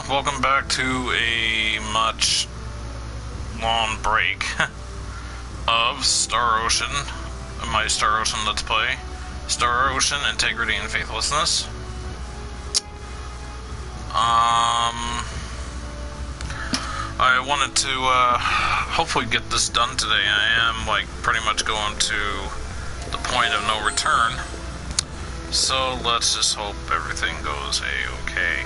welcome back to a much long break of Star Ocean, my Star Ocean Let's Play, Star Ocean Integrity and Faithlessness. I wanted to hopefully get this done today. I am like pretty much going to the point of no return, so let's just hope everything goes a-okay.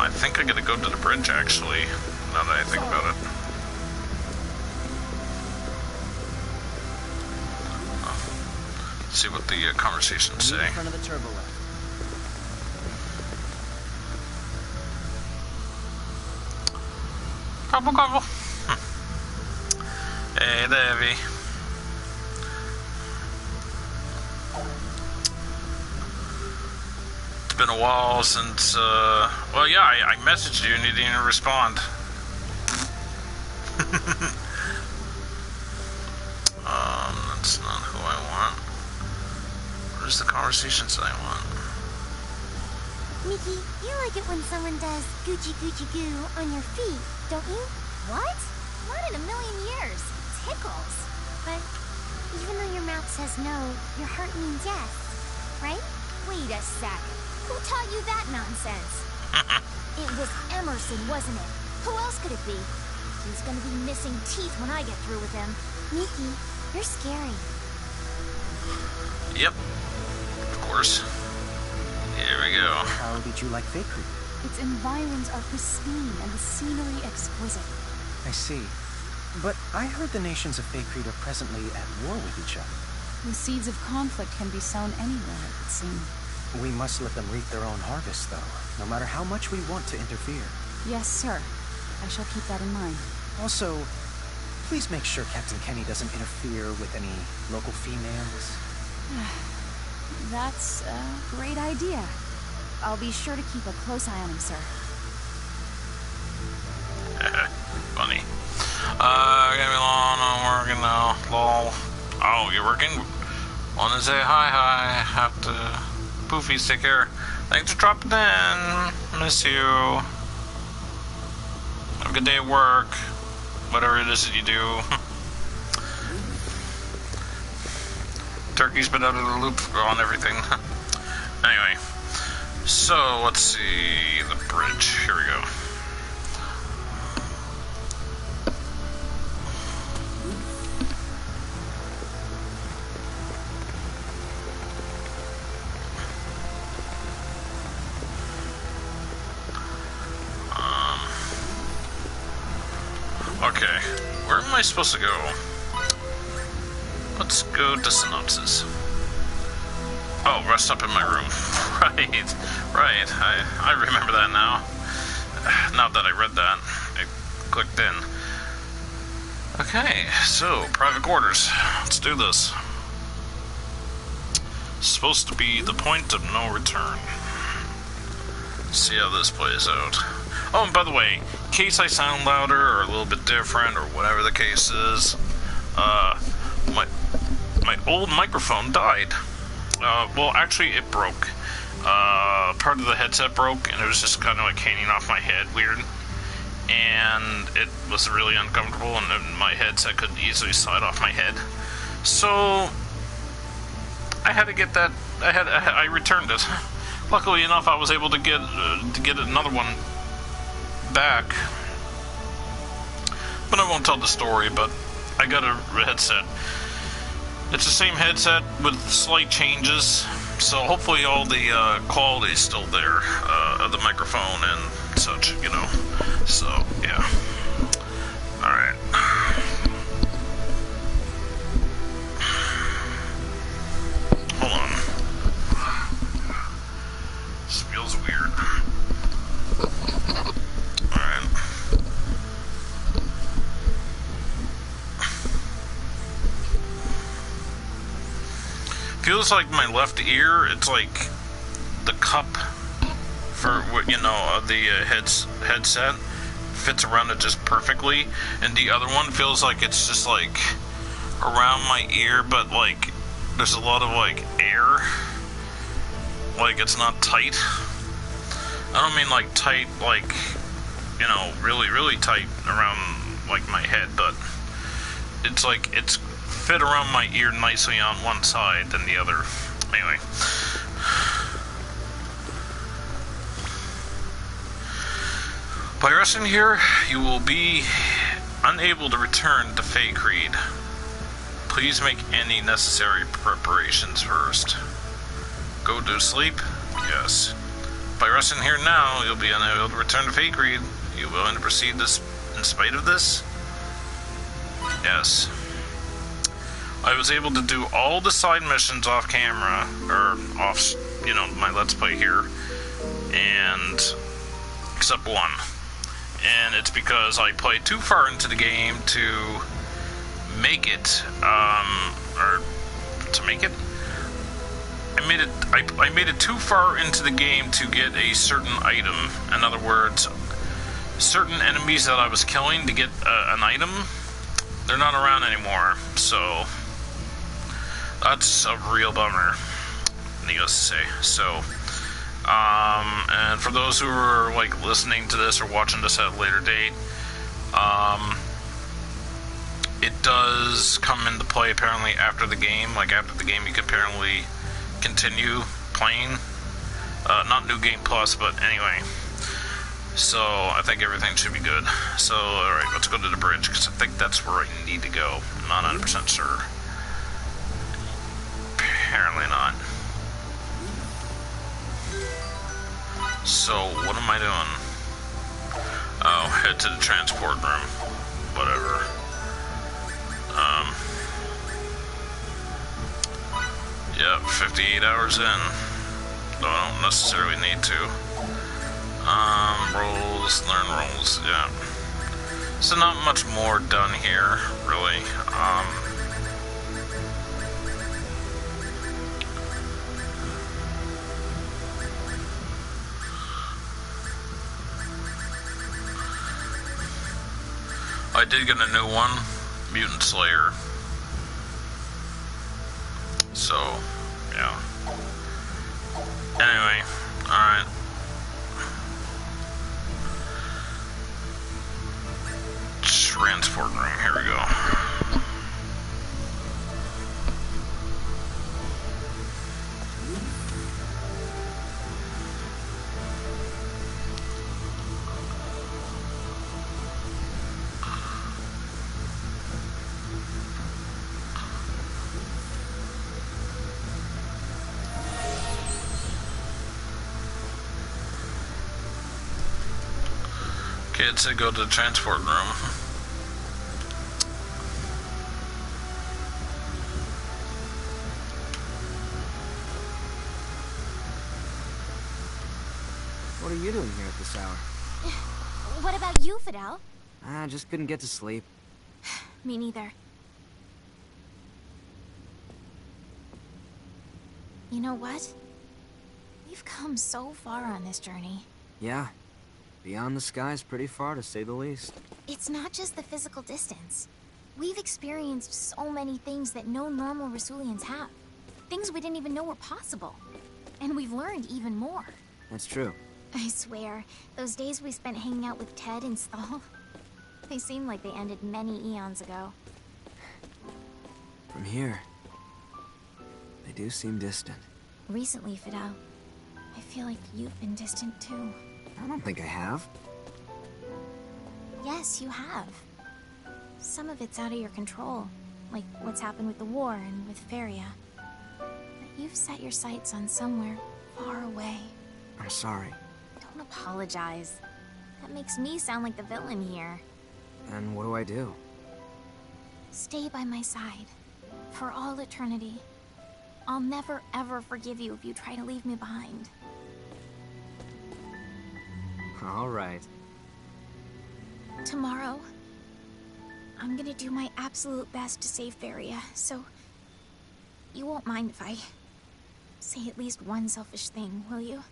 I think I gotta go to the bridge actually, now that I think about it. Let's see what the conversations say. In front of the turbo lift. Gobble gobble. Hey, Davey. It's been a while since, well, yeah, I messaged you and you didn't respond. That's not who I want. Where's the conversations I want? Mickey, you like it when someone does Gucci Gucci goo on your feet, don't you? What? Not in a million years. It tickles. But even though your mouth says no, your heart means yes, right? Wait a sec. Who taught you that nonsense? It was Emerson, wasn't it? Who else could it be? He's gonna be missing teeth when I get through with him. Mickey, you're scary. Yep. Of course. Here we go. How did you like Fake Creek? Its environs are pristine and the scenery exquisite. I see. But I heard the nations of Fake Creek are presently at war with each other. The seeds of conflict can be sown anywhere, it would seem. We must let them reap their own harvest, though, no matter how much we want to interfere. Yes, sir. I shall keep that in mind. Also, please make sure Captain Kenny doesn't interfere with any local females. That's a great idea. I'll be sure to keep a close eye on him, sir. Funny. Gonna be long, I'm working now. Lol. Oh, you're working? Wanna say hi. Have to... Poofies, take care. Thanks for dropping in. Miss you. Have a good day at work. Whatever it is that you do. Turkey's been out of the loop on everything. Anyway. So, let's see the bridge. Here we go. Okay, where am I supposed to go? Let's go to synopsis. Oh, rest up in my room. Right. I remember that now. Now that I read that, it clicked in. Okay, so, private quarters. Let's do this. Supposed to be the point of no return. See how this plays out. Oh, and by the way, in case I sound louder or a little bit different or whatever the case is, my old microphone died. Well, actually, it broke. Part of the headset broke, and it was just kind of like hanging off my head weird. And it was really uncomfortable, and then my headset could easily slide off my head. So, I had to get that, I returned it. Luckily enough, I was able to get another one back. But I won't tell the story, but I got a headset. It's the same headset with slight changes, so hopefully all the quality is still there, of the microphone and such, you know. So, yeah. Alright. Hold on. This feels weird. Alright. Feels like my left ear, it's like the cup for, you know, the headset fits around it just perfectly, and the other one feels like it's just like around my ear, but like there's a lot of like air like it's not tight. I don't mean like tight, like, you know, really, really tight around like my head, but it's like it's fit around my ear nicely on one side than the other. Anyway. By resting here, you will be unable to return to Fey Creed. Please make any necessary preparations first. Go to sleep? Yes. By resting here now, you'll be unable to return to Fey Creed. You willing to proceed this in spite of this? Yes. I was able to do all the side missions off camera, or off, you know, my Let's Play here, and except one. And it's because I played too far into the game to make it, or to make it? I made it too far into the game to get a certain item. In other words, certain enemies that I was killing to get an item, they're not around anymore. So that's a real bummer, needless to say. So, and for those who are like listening to this or watching this at a later date, it does come into play apparently after the game. Like after the game, you can apparently continue playing. Not New Game Plus, but anyway. So I think everything should be good. So alright, let's go to the bridge, because I think that's where I need to go. I'm not 100% sure. Apparently not. So what am I doing? Oh, head to the transport room. Whatever. Yeah, 58 hours in. Though I don't necessarily need to. Roles, learn roles, yeah. So not much more done here, really. I did get a new one, Mutant Slayer. So, yeah. Anyway, alright. Transport room, here we go. Okay, it said go to the transport room. What are you doing here at this hour? What about you, Fidel? I just couldn't get to sleep. Me neither. You know what? We've come so far on this journey. Yeah. Beyond the sky's pretty far, to say the least. It's not just the physical distance. We've experienced so many things that no normal Rasulians have. Things we didn't even know were possible. And we've learned even more. That's true. I swear, those days we spent hanging out with Ted and Stahl, they seem like they ended many eons ago. From here, they do seem distant. Recently, Fidel, I feel like you've been distant too. I don't think I have. Yes, you have. Some of it's out of your control, like what's happened with the war and with Feria. But you've set your sights on somewhere far away. I'm sorry. Don't apologize. That makes me sound like the villain here. And what do I do? Stay by my side. For all eternity. I'll never ever forgive you if you try to leave me behind. All right. Tomorrow, I'm gonna do my absolute best to save Feria, so you won't mind if I say at least one selfish thing, will you?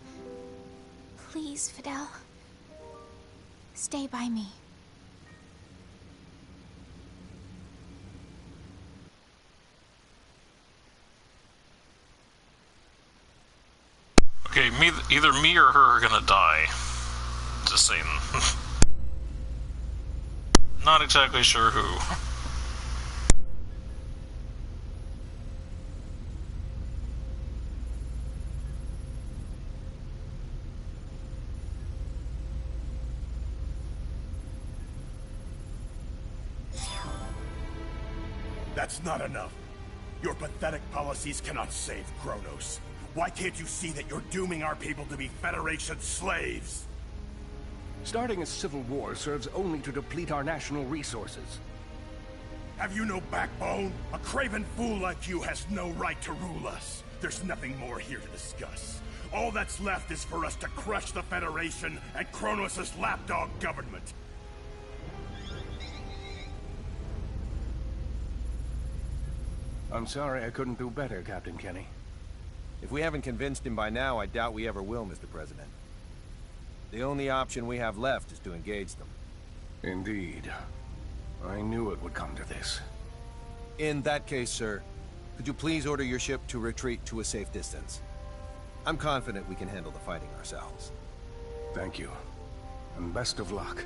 Please, Fidel. Stay by me. either me or her are gonna die. Just saying. Not exactly sure who. That's not enough. Your pathetic policies cannot save Kronos. Why can't you see that you're dooming our people to be Federation slaves? Starting a civil war serves only to deplete our national resources. Have you no backbone? A craven fool like you has no right to rule us. There's nothing more here to discuss. All that's left is for us to crush the Federation and Kronos' lapdog government. I'm sorry I couldn't do better, Captain Kenny. If we haven't convinced him by now, I doubt we ever will, Mr. President. The only option we have left is to engage them. Indeed. I knew it would come to this. In that case, sir, could you please order your ship to retreat to a safe distance? I'm confident we can handle the fighting ourselves. Thank you. And best of luck.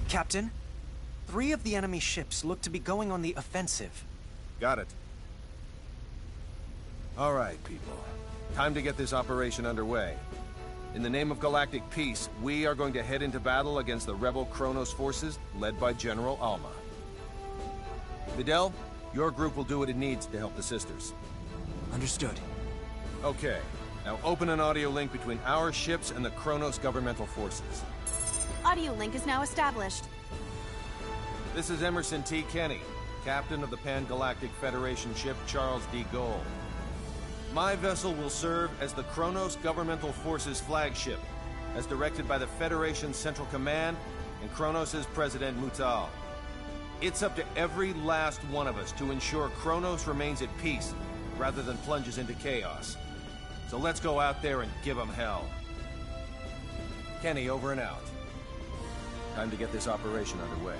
Captain, 3 of the enemy ships look to be going on the offensive. Got it. All right, people. Time to get this operation underway. In the name of galactic peace, we are going to head into battle against the rebel Kronos forces led by General Alma. Videl, your group will do what it needs to help the sisters. Understood. Okay. Now open an audio link between our ships and the Kronos governmental forces. Audio link is now established. This is Emerson T. Kenny, captain of the Pan-Galactic Federation ship Charles D. Gold. My vessel will serve as the Kronos Governmental Forces flagship, as directed by the Federation's Central Command and Kronos' President Mutal. It's up to every last one of us to ensure Kronos remains at peace, rather than plunges into chaos. So let's go out there and give them hell. Kenny, over and out. Time to get this operation underway.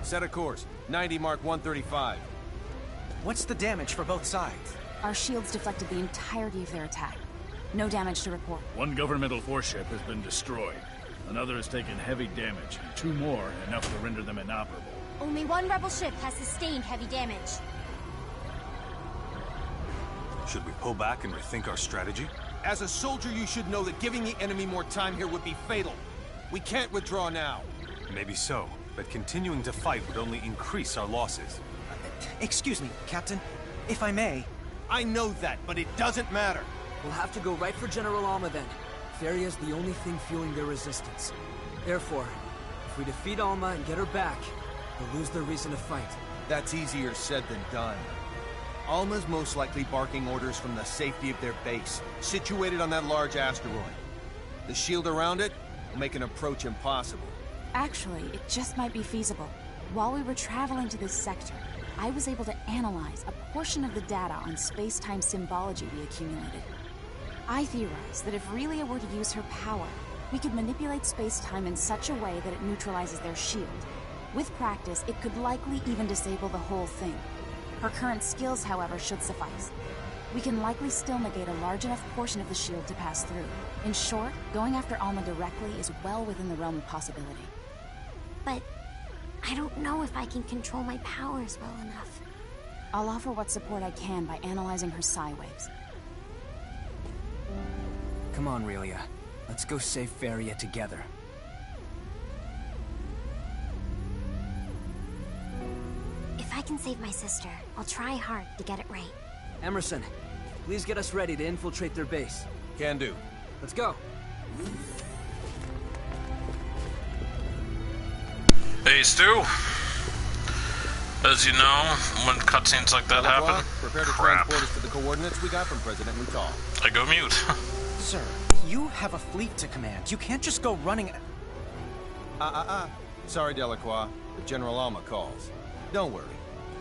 Set a course. 90 mark 135. What's the damage for both sides? Our shields deflected the entirety of their attack. No damage to report. One governmental force ship has been destroyed. Another has taken heavy damage, and 2 more enough to render them inoperable. Only 1 rebel ship has sustained heavy damage. Should we pull back and rethink our strategy? As a soldier, you should know that giving the enemy more time here would be fatal. We can't withdraw now. Maybe so, but continuing to fight would only increase our losses. Excuse me, Captain. If I may. I know that, but it doesn't matter. We'll have to go right for General Alma then. Feria's the only thing fueling their resistance. Therefore, if we defeat Alma and get her back, they'll lose their reason to fight. That's easier said than done. Alma's most likely barking orders from the safety of their base, situated on that large asteroid. The shield around it will make an approach impossible. Actually, it just might be feasible. While we were traveling to this sector, I was able to analyze a portion of the data on space-time symbology we accumulated. I theorized that if Relia were to use her power, we could manipulate space-time in such a way that it neutralizes their shield. With practice, it could likely even disable the whole thing. Her current skills, however, should suffice. We can likely still negate a large enough portion of the shield to pass through. In short, going after Alma directly is well within the realm of possibility. But I don't know if I can control my powers well enough. I'll offer what support I can by analyzing her psi waves. Come on, Relia. Let's go save Feria together. If I can save my sister, I'll try hard to get it right. Emerson, please get us ready to infiltrate their base. Can do. Let's go. Hey, Stu. As you know, when cutscenes like that happen, Prepare to crap, transport us to the coordinates we got from President Mutal. I go mute. Sir, you have a fleet to command. You can't just go running... Sorry, Delacroix, but General Alma calls. Don't worry.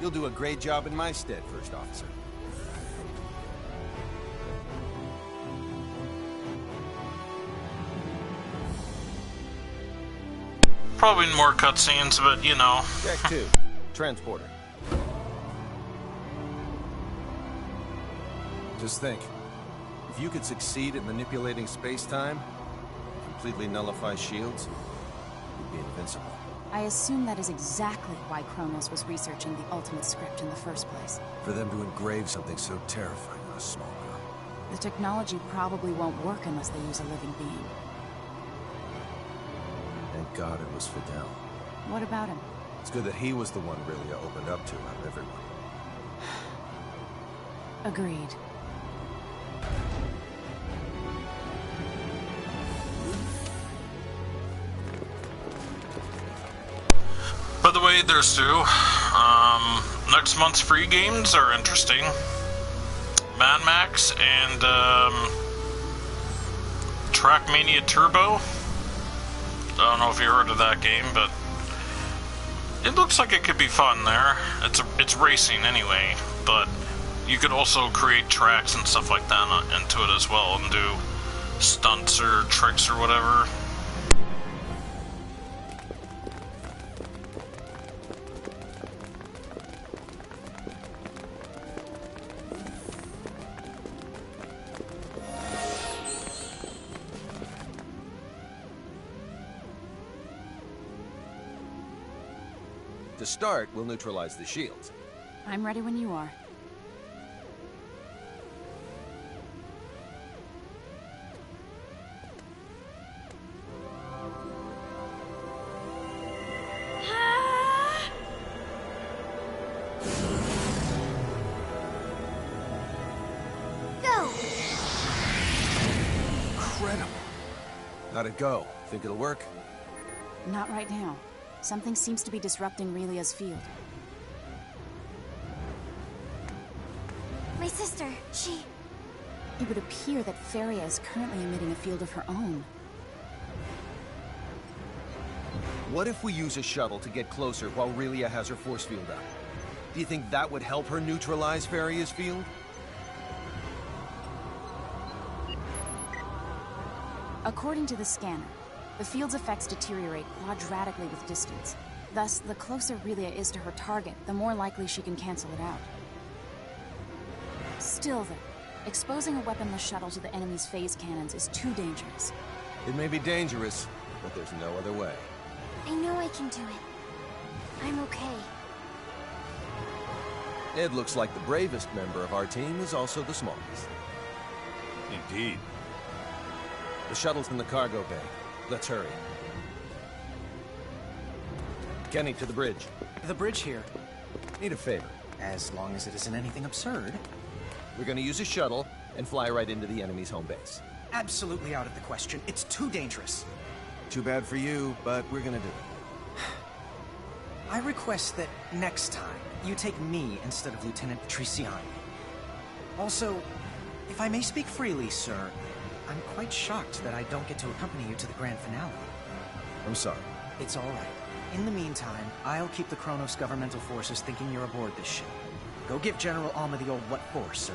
You'll do a great job in my stead, First Officer. Probably more cutscenes, but you know. Deck 2. Transporter. Just think. If you could succeed at manipulating space-time, completely nullify shields, you'd be invincible. I assume that is exactly why Kronos was researching the ultimate script in the first place. For them to engrave something so terrifying on a small girl. The technology probably won't work unless they use a living being. Thank God it was Fidel. What about him? It's good that he was the one Aurelia opened up to out of everyone. Agreed. By the way, there's two. Next month's free games are interesting. Mad Max and Trackmania Turbo. I don't know if you heard of that game, but it looks like it could be fun there. It's racing anyway, but you could also create tracks and stuff like that into it as well and do stunts or tricks or whatever. To start, we'll neutralize the shields. I'm ready when you are. Go! Incredible. How'd it go? Think it'll work? Not right now. Something seems to be disrupting Relia's field. My sister, she... It would appear that Feria is currently emitting a field of her own. What if we use a shuttle to get closer while Relia has her force field up? Do you think that would help her neutralize Feria's field? According to the scanner, the field's effects deteriorate quadratically with distance. Thus, the closer Relia is to her target, the more likely she can cancel it out. Still, though, exposing a weaponless shuttle to the enemy's phase cannons is too dangerous. It may be dangerous, but there's no other way. I know I can do it. I'm okay. It looks like the bravest member of our team is also the smallest. Indeed. The shuttle's in the cargo bay. Let's hurry. Kenny, to the bridge. The bridge here. Need a favor. As long as it isn't anything absurd. We're gonna use a shuttle and fly right into the enemy's home base. Absolutely out of the question. It's too dangerous. Too bad for you, but we're gonna do it. I request that next time, you take me instead of Lieutenant Triciani. Also, if I may speak freely, sir, I'm quite shocked that I don't get to accompany you to the grand finale. I'm sorry. It's all right. In the meantime, I'll keep the Kronos governmental forces thinking you're aboard this ship. Go give General Alma the old what for, sir.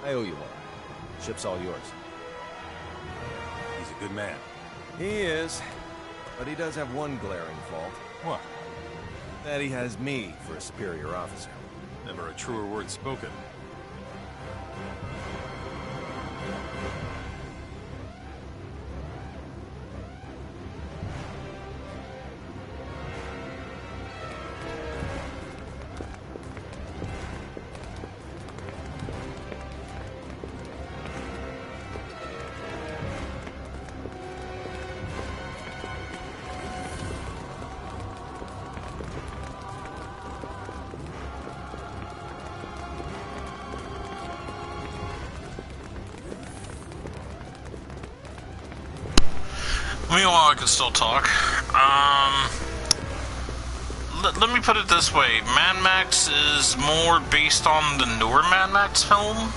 I owe you one. Ship's all yours. He's a good man. He is, but he does have one glaring fault. What? That he has me for a superior officer. Never a truer word spoken. Meanwhile, I can still talk. let me put it this way. Mad Max is more based on the newer Mad Max film,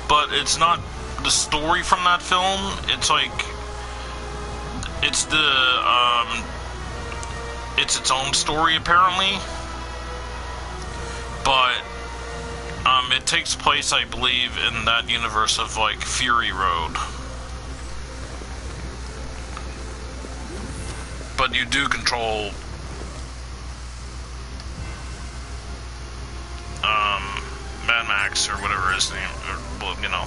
but it's not the story from that film. It's like, it's its own story apparently, but it takes place, I believe, in that universe of like Fury Road. But you do control Mad Max or whatever his name, or, well, you know,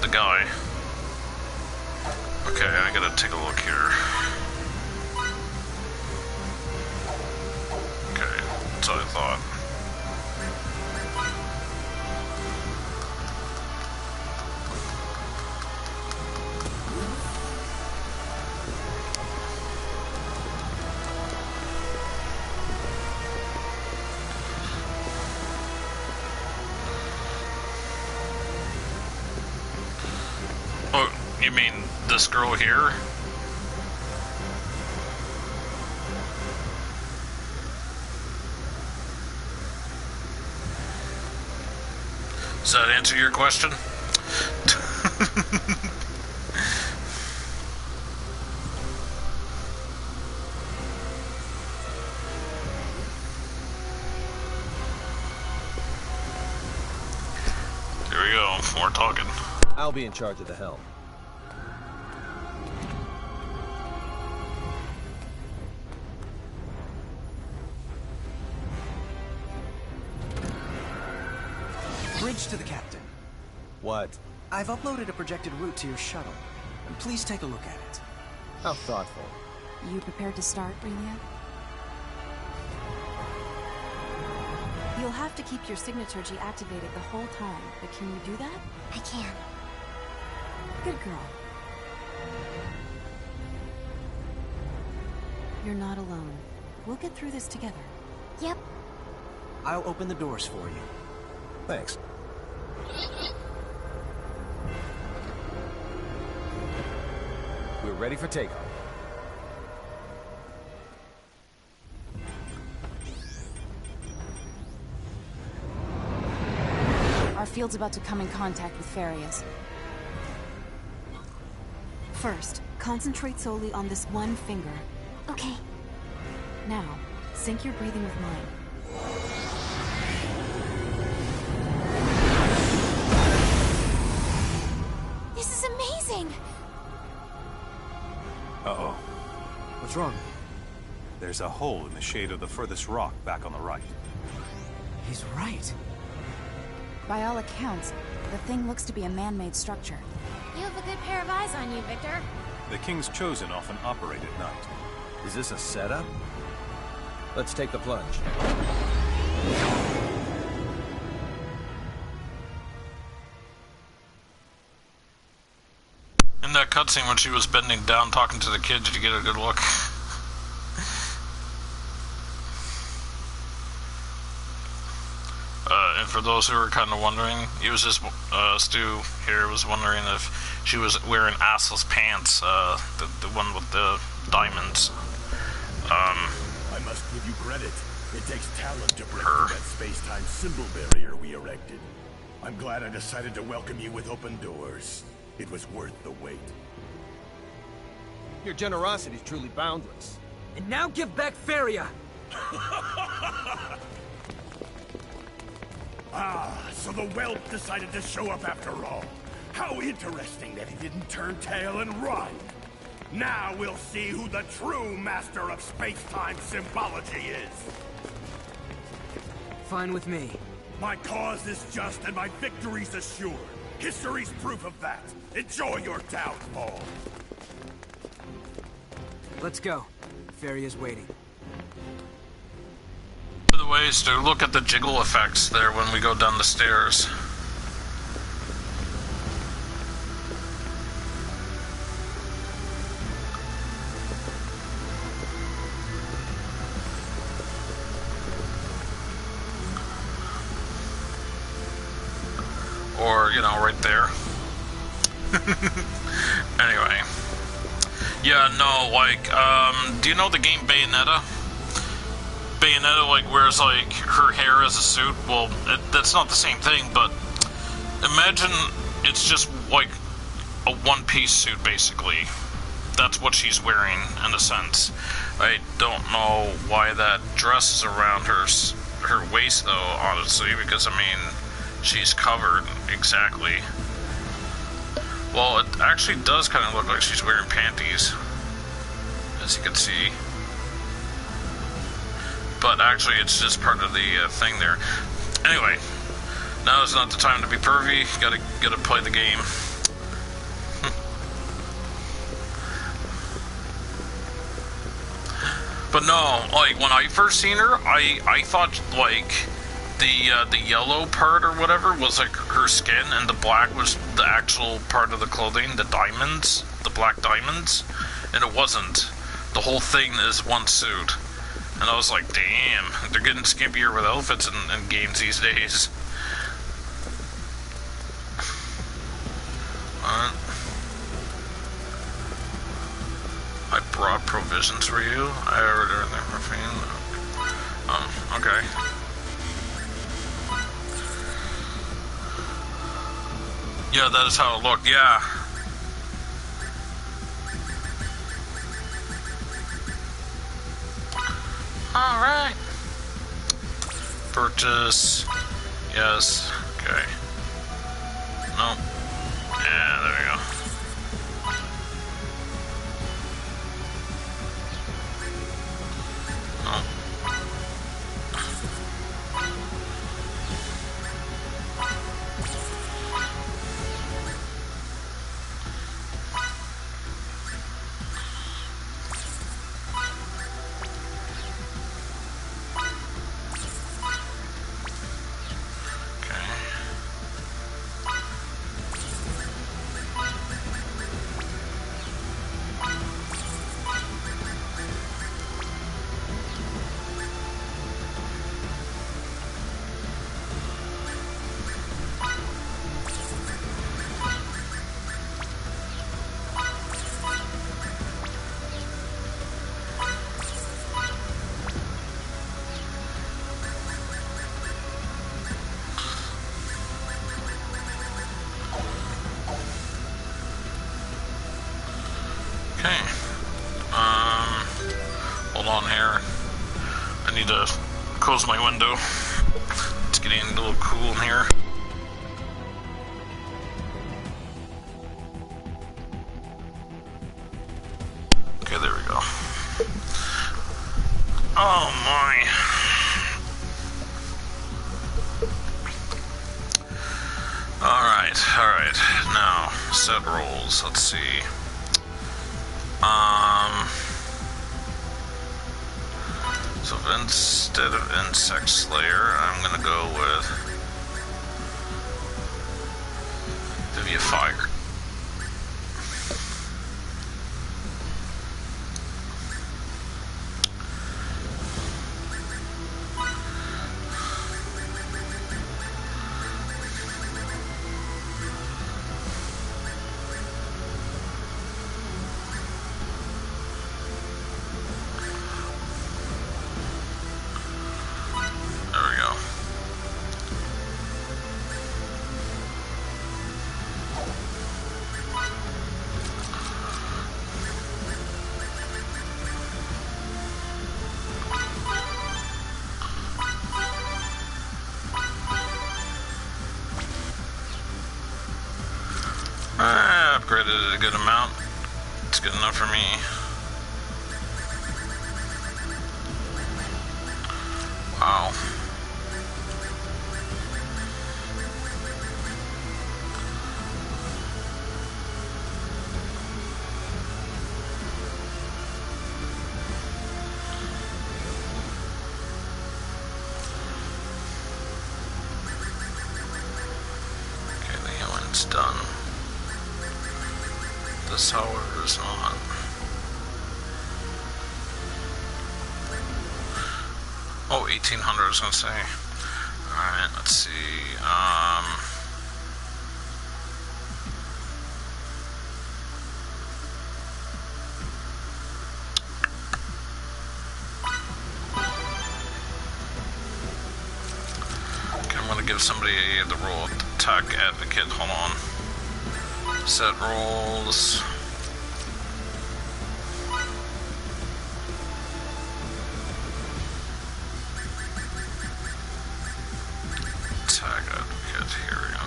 the guy. Okay, I gotta take a look here. Okay, that's what I thought. Oh, you mean this girl here? Does that answer your question? Here we go, more talking. I'll be in charge of the helm. Bridge to the captain. What? I've uploaded a projected route to your shuttle. Please take a look at it. How thoughtful. You prepared to start, Relia? You'll have to keep your signaturgy activated the whole time, but can you do that? I can. Good girl. You're not alone. We'll get through this together. Yep. I'll open the doors for you. Thanks. We're ready for takeoff. Our field's about to come in contact with Farias. First, concentrate solely on this one finger. Okay. Now, sync your breathing with mine. This is amazing! Uh-oh. What's wrong? There's a hole in the shade of the furthest rock back on the right. He's right. By all accounts, the thing looks to be a man-made structure. You have a good pair of eyes on you, Victor. The King's Chosen often operate at night. Is this a setup? Let's take the plunge. In that cutscene when she was bending down talking to the kid, did you get a good look? And for those who were kind of wondering, he was just, Stu here was wondering if she was wearing assless pants, the one with the diamonds. I must give you credit. It takes talent to break through that space-time symbol barrier we erected. I'm glad I decided to welcome you with open doors. It was worth the wait. Your generosity is truly boundless. And now give back Faria! Ah, so the whelp decided to show up after all. How interesting that he didn't turn tail and run. Now we'll see who the true master of space-time symbology is. Fine with me. My cause is just and my victory's assured. History's proof of that. Enjoy your downfall. Let's go. Faria's waiting. By the way, Stu, look at the jiggle effects there when we go down the stairs. Or, you know, right there. Anyway. Yeah, no, like, do you know the game Bayonetta? Bayonetta like wears like her hair as a suit. Well, that's not the same thing, but imagine it's just like a one-piece suit basically. That's what she's wearing in a sense. I don't know why that dress is around her waist though, honestly, because I mean she's covered exactly. Well, it actually does kind of look like she's wearing panties, as you can see. But actually, it's just part of the thing there. Anyway, now is not the time to be pervy. Gotta play the game. But no, like when I first seen her, I thought like the yellow part or whatever was like her skin, and the black was the actual part of the clothing, the diamonds, the black diamonds, and it wasn't. The whole thing is one suit. And I was like, damn, they're getting skimpier with outfits in games these days. I brought provisions for you. I ordered everything. Okay. Yeah, that is how it looked, yeah. Alright. Purchase. Yes. Okay. No. Yeah, there we go. No. Okay. Hold on here. I need to close my window. It's getting a little cool in here. Okay, there we go. Oh my. Alright. Now, set rolls. Let's see. So instead of Insect Slayer, I'm gonna go with Vivifier. I upgraded it a good amount. It's good enough for me. Wow. Okay, the healing's done. This, however, is not. Oh, 1800, I was gonna say. Alright, let's see. somebody the role of attack advocate. Hold on. Set roles. Attack advocate, here we go.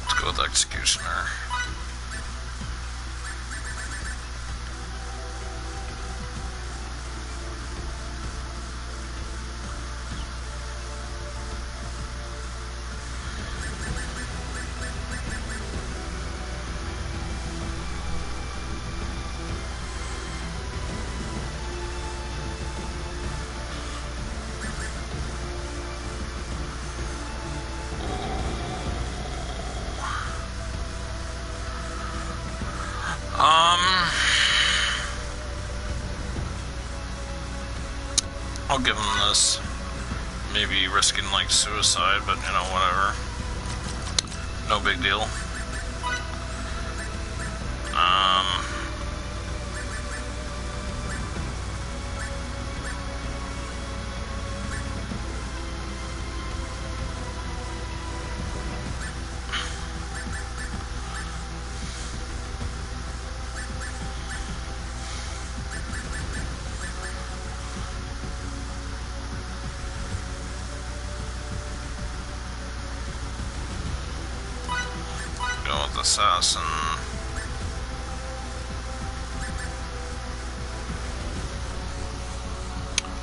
Let's go with executioner. I'll give him this. Maybe risking like suicide, but you know, whatever. No big deal. Go with assassin.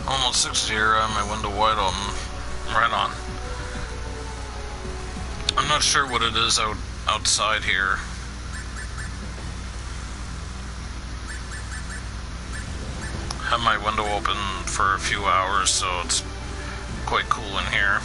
Almost 60 here. I have my window wide open. Right on. I'm not sure what it is outside here. Have my window open for a few hours, so it's quite cool in here.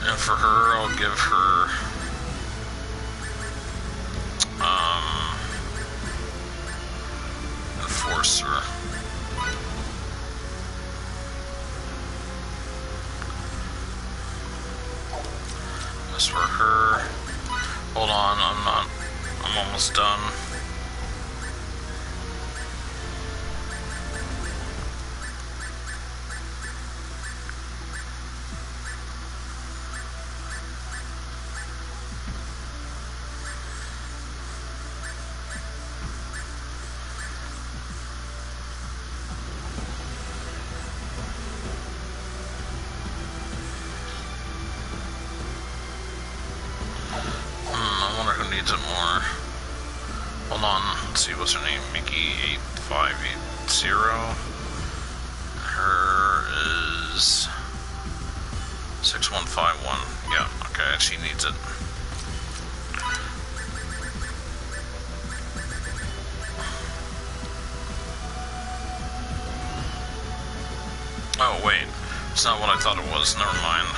And for her, I'll give her Enforcer. As for her, hold on, I'm almost done. I wonder who needs it more. Hold on, let's see, what's her name? Mickey8580. Her is 6151. Yeah, okay, she needs it. Oh, wait. It's not what I thought it was. Never mind.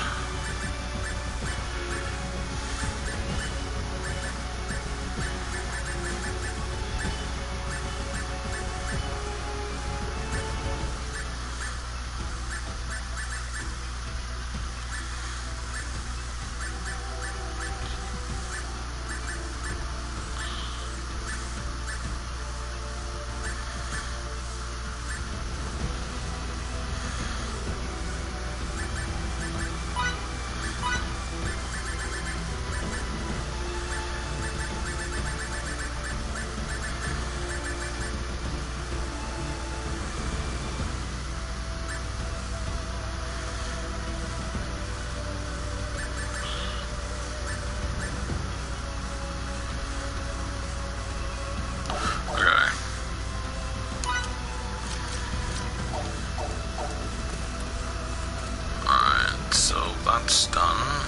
that's done.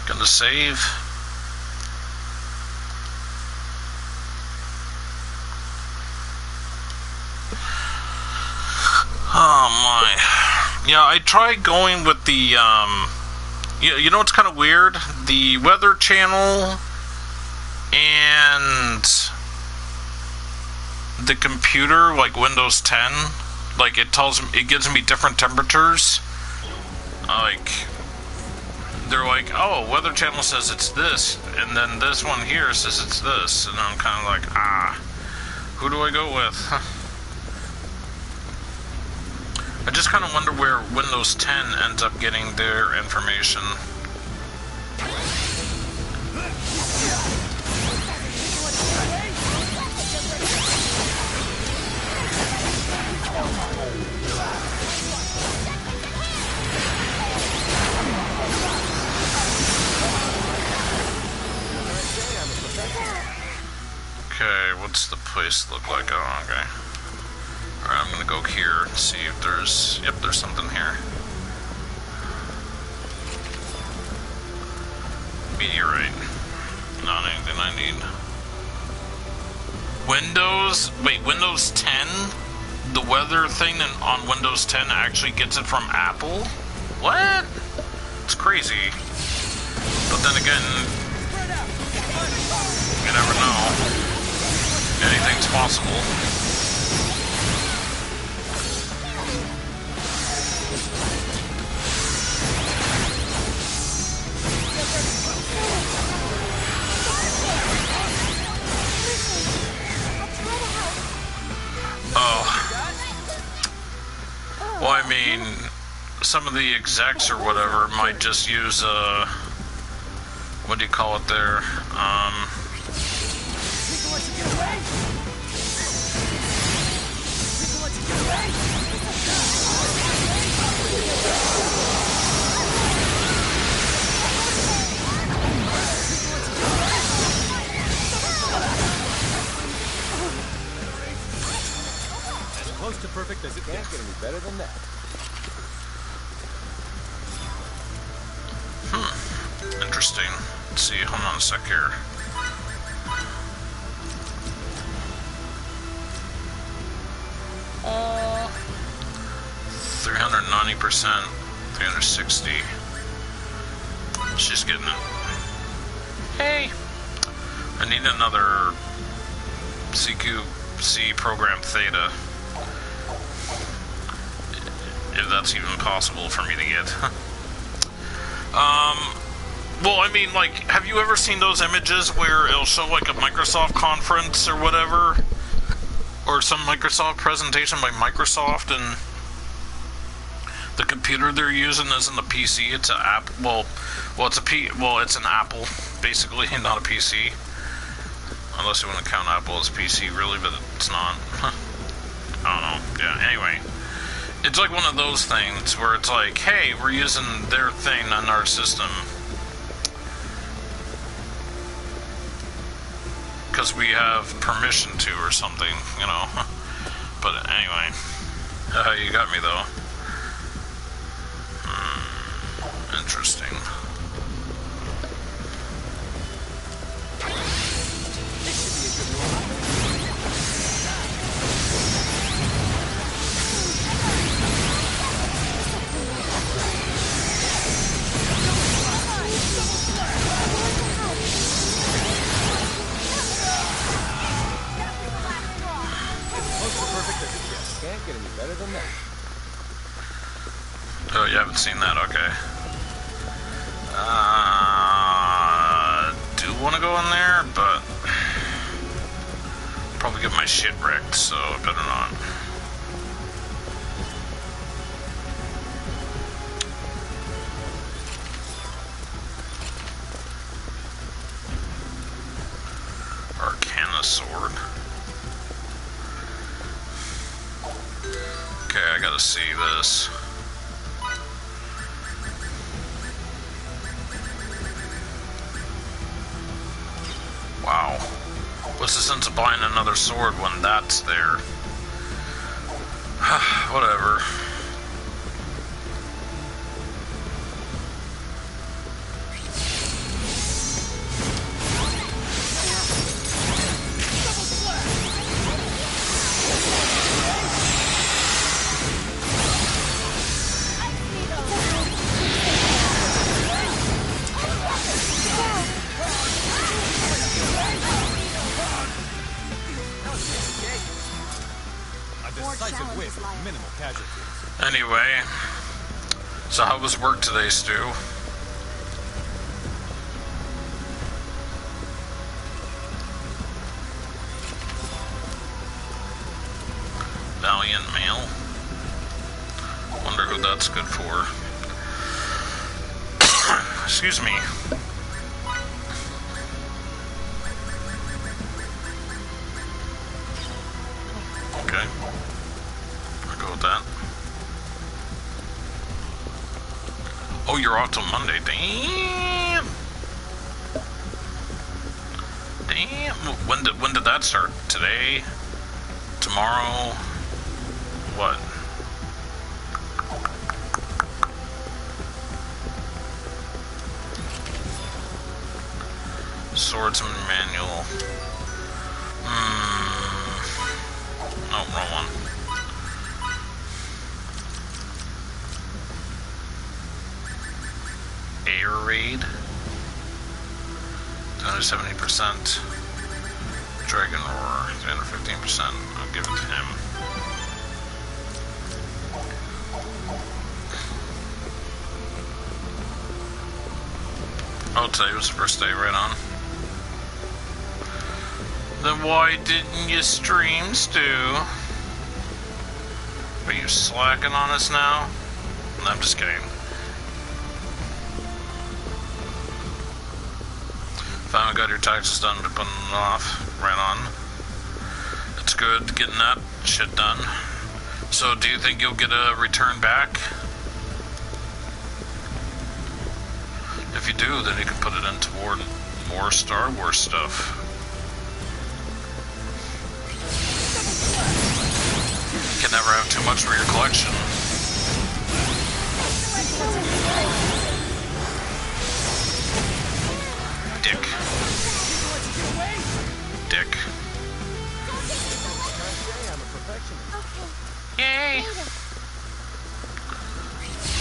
Gonna save. Oh my. Yeah, I tried going with the, you know what's kind of weird? The Weather Channel and the computer, like Windows 10, like it gives me different temperatures. Like, they're like, oh, Weather Channel says it's this, and then this one here says it's this, and I'm kind of like, who do I go with? I just kind of wonder where Windows 10 ends up getting their information. Okay, what's the place look like? Oh, okay. Alright, I'm gonna go here and see if there's... Yep, there's something here. Meteorite. Not anything I need. Windows... Wait, Windows 10? The weather thing on Windows 10 actually gets it from Apple? What? It's crazy. But then again... You never know. Anything's possible. Well, I mean, some of the execs or whatever might just use, what do you call it there? Close to perfect as it can't get any better than that. Interesting. Let's see, hold on a sec here. Oh, 390%, 360. She's getting it. Hey! I need another CQC program theta. If that's even possible for me to get. Well, I mean, like, have you ever seen those images where it'll show, like, a Microsoft conference or whatever? Or some Microsoft presentation by Microsoft, and the computer they're using isn't a PC, it's an app. Well, it's an Apple, basically, not a PC. Unless you want to count Apple as PC, really, but it's not. I don't know. Yeah, anyway. It's like one of those things where it's like, hey, we're using their thing on our system. Because we have permission to or something, you know. But anyway. You got me, though. Interesting. Can't get any better than that. Oh, you haven't seen that? Okay. Do want to go in there, but probably get my shit wrecked, so I better not. Arcana sword. Okay, I gotta see this. Wow. What's the sense of buying another sword when that's there? Whatever. Decisive win, minimal casualties. Anyway, so how was work today, Stu? Valiant male. Wonder who that's good for. Excuse me. Okay. I'll go with that. Oh, you're off till Monday. Damn. Damn. When did that start? Today? Tomorrow? What? Swordsman manual. No, wrong one. Air raid. 270%. Dragon roar. 315%. I'll give it to him. Oh, today was the first day, right on. Then why didn't you stream, Stu? Are you slacking on us now? No, I'm just kidding. Finally got your taxes done, but putting it off. Right on. It's good getting that shit done. So, do you think you'll get a return back? If you do, then you can put it in toward more Star Wars stuff. You can never have too much for your collection. Dick. Dick. Yay!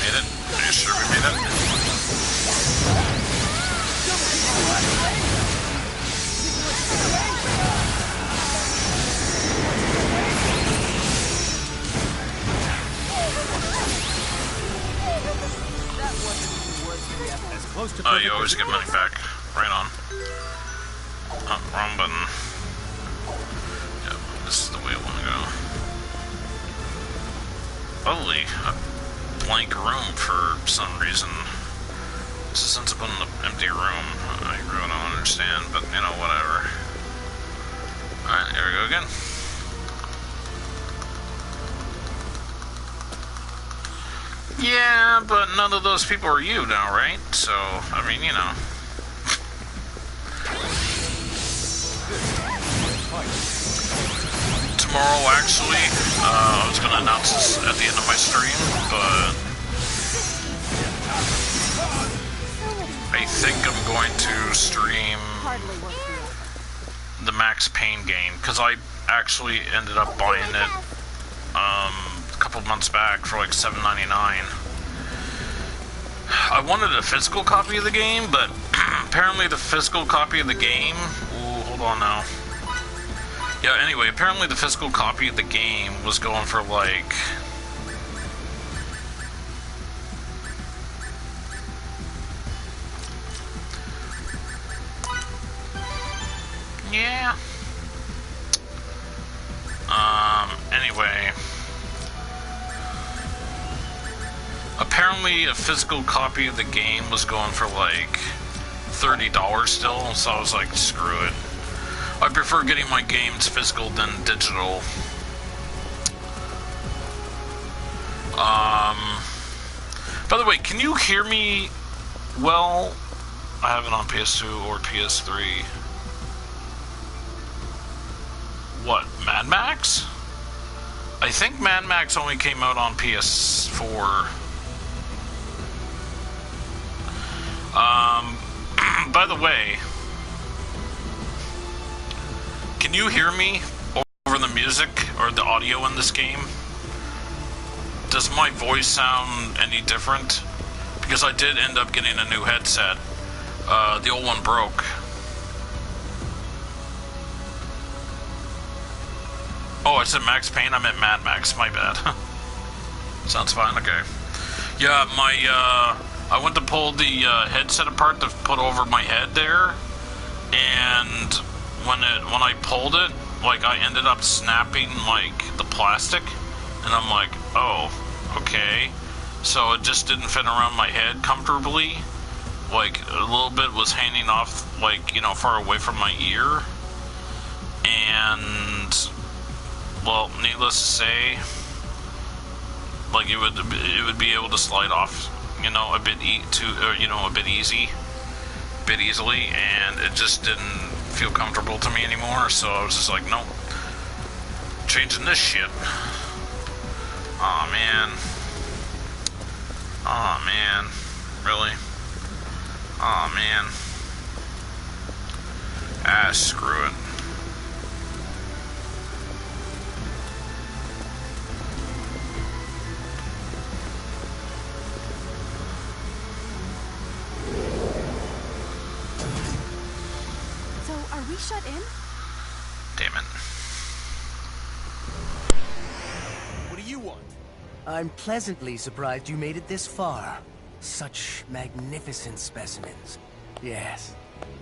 Made it? Are you sure we made it? Oh, you always get money back. Right on. Oh, wrong button. Yep, this is the way I want to go. Holy, a blank room for some reason. This is since I put in an empty room. I really don't understand, but you know, whatever. Alright, here we go again. Yeah, but none of those people are you now, right? So, I mean, you know. Tomorrow, actually, I was going to announce this at the end of my stream, but I think I'm going to stream the Max Payne game, because I actually ended up buying it a couple months back for like $7.99. I wanted a physical copy of the game, but apparently the physical copy of the game... Ooh, hold on now. Yeah, anyway, apparently the physical copy of the game was going for like... Yeah. Anyway. Apparently a physical copy of the game was going for like $30 still, so I was like, screw it. I prefer getting my games physical than digital. By the way, can you hear me well? I have it on PS2 or PS3. What, Mad Max? I think Mad Max only came out on PS4. By the way, can you hear me over the music or the audio in this game? Does my voice sound any different? Because I did end up getting a new headset. The old one broke. Oh, I said Max Payne, I meant Mad Max, my bad. Sounds fine, okay. Yeah, I went to pull the headset apart to put over my head there, and when I pulled it, like, I ended up snapping, like, the plastic, and I'm like, oh, okay. So it just didn't fit around my head comfortably. Like, a little bit was hanging off, like, you know, far away from my ear, and... well, needless to say, like it would be able to slide off, you know, a bit easily, and it just didn't feel comfortable to me anymore. So I was just like, nope, changing this shit. Aw, man. Aw, man. Really? Aw, man. Ah, screw it. Are we shut in? Damn it. What do you want? I'm pleasantly surprised you made it this far. Such magnificent specimens. Yes.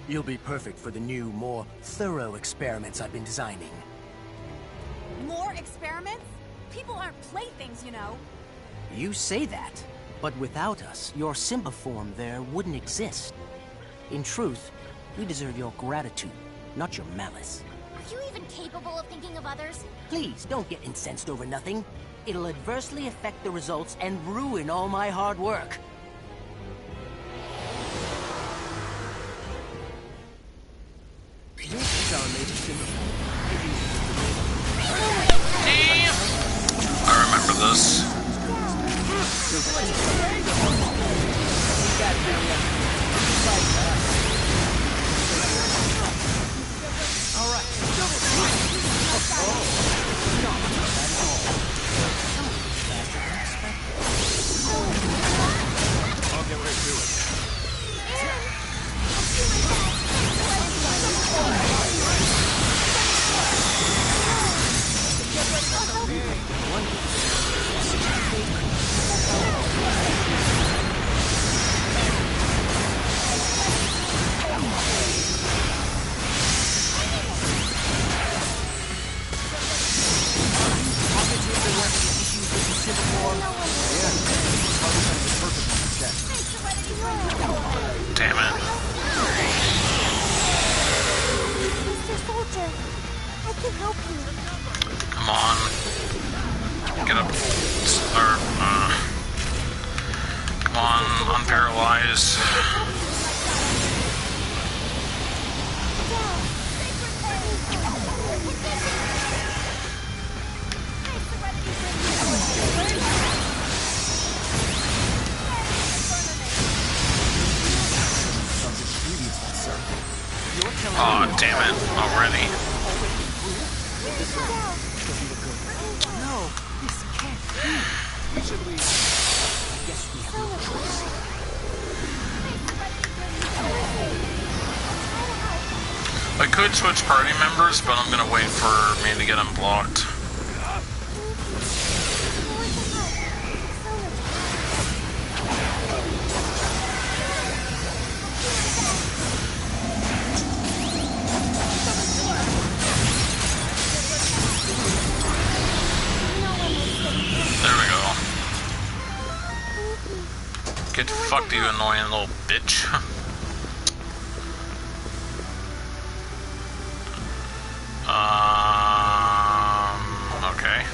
You'll be perfect for the new, more thorough experiments I've been designing. More experiments? People aren't playthings, you know. You say that, but without us, your Simba form there wouldn't exist. In truth, we deserve your gratitude, not your malice. Are you even capable of thinking of others? Please, don't get incensed over nothing. It'll adversely affect the results and ruin all my hard work. This is our latest Simba form. Damn! I remember this. I'll get right to it. Damn it. Mr. Soldier, I can help you. Come on. Get up. Or, come on, unparalyze. Oh, damn it, already. No, this can't be. We should leave. I guess we have no choice. I could switch party members, but I'm gonna wait for me to get them blocked. There we go. Get fucked, you annoying little bitch. Okay.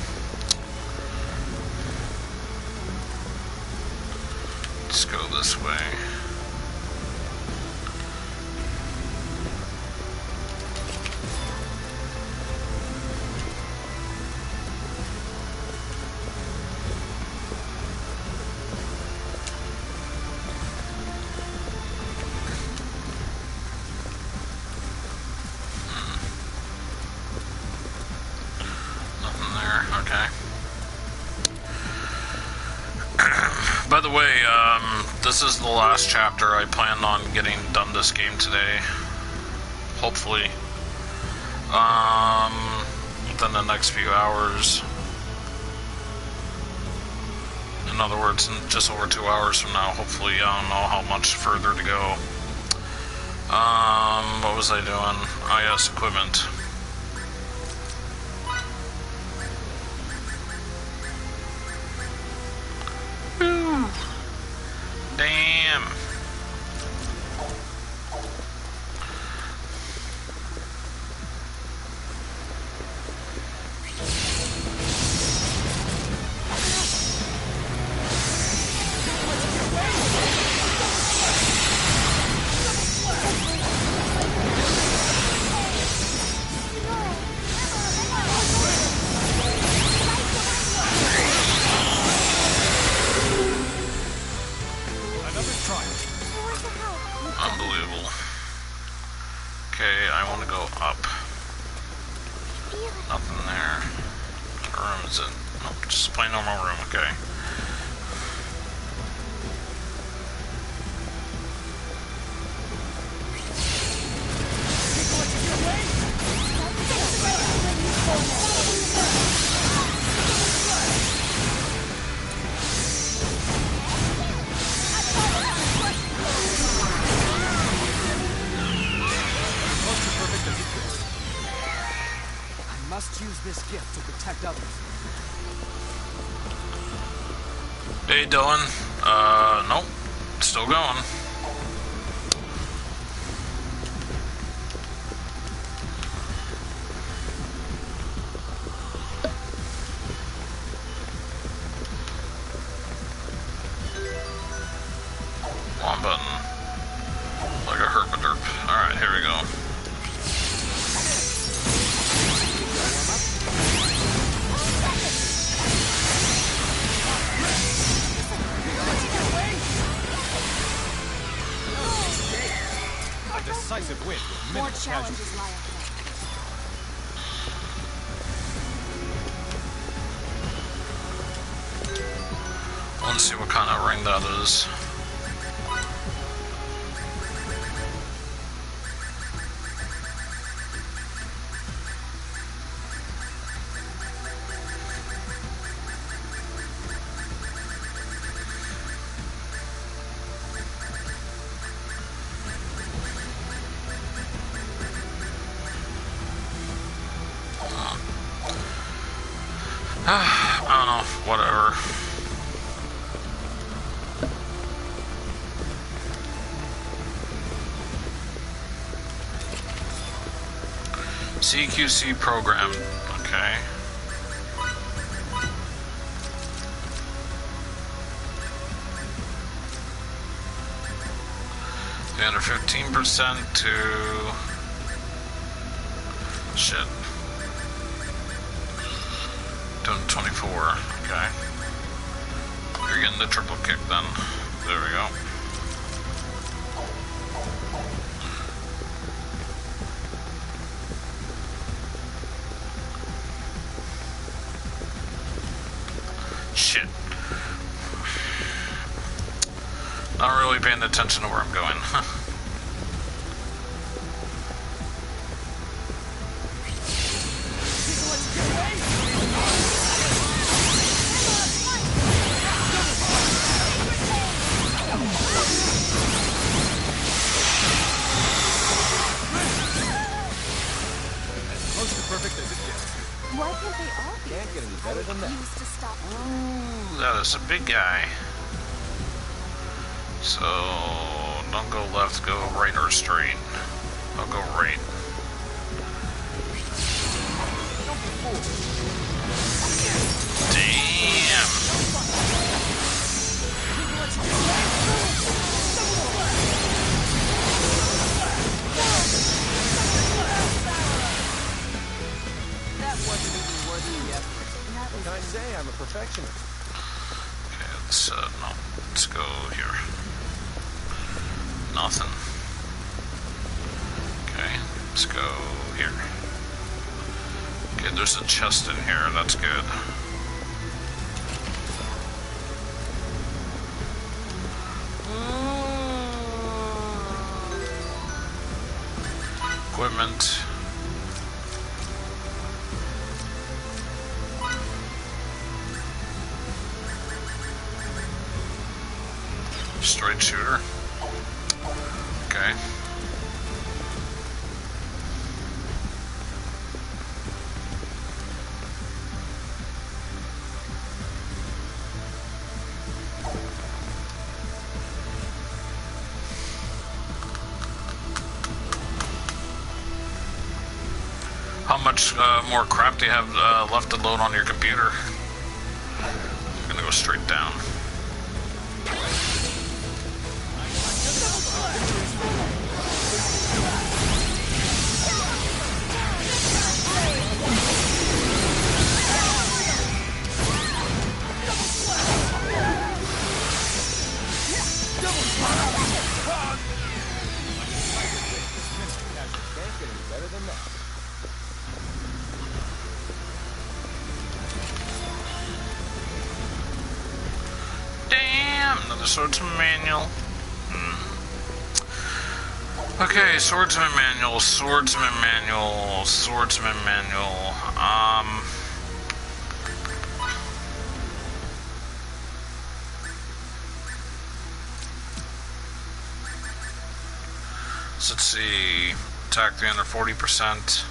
Let's go this way. Okay. By the way, this is the last chapter. I plan on getting done this game today. Hopefully. Within the next few hours. In other words, in just over 2 hours from now, hopefully. I don't know how much further to go. What was I doing? Oh yes, equipment. Woo. Damn. Unbelievable. Okay, I want to go up. Nothing there. What room is it? Nope, just a plain normal room, okay. Must use this gift to protect others. Hey, Dylan. Nope. Still going. One button. Like a herpaderp. Alright, here we go. Decisive win. More challenges lie ahead. Let's see what kind of ring that is. I don't know, whatever. CQC program, okay. Under 15% to shit. 24, okay. You're getting the triple kick then. There we go. Shit. Not really paying attention to where I'm going. Why can't they all be? Can't get any better than that. Used to stop. Ooh, that is a big guy. So, don't go left, go right or straight. I'll go right. Damn. That wasn't even worth the effort. What can I say? I'm a perfectionist. Okay, no, let's go here. Nothing. Okay, let's go here. Get There's a chest in here, that's good. Equipment. Destroyed shooter. Okay. How much more crap do you have left to load on your computer? I'm gonna go straight down. Another swordsman manual. Okay, swordsman manual, swordsman manual, swordsman manual. So let's see. Attack 340%.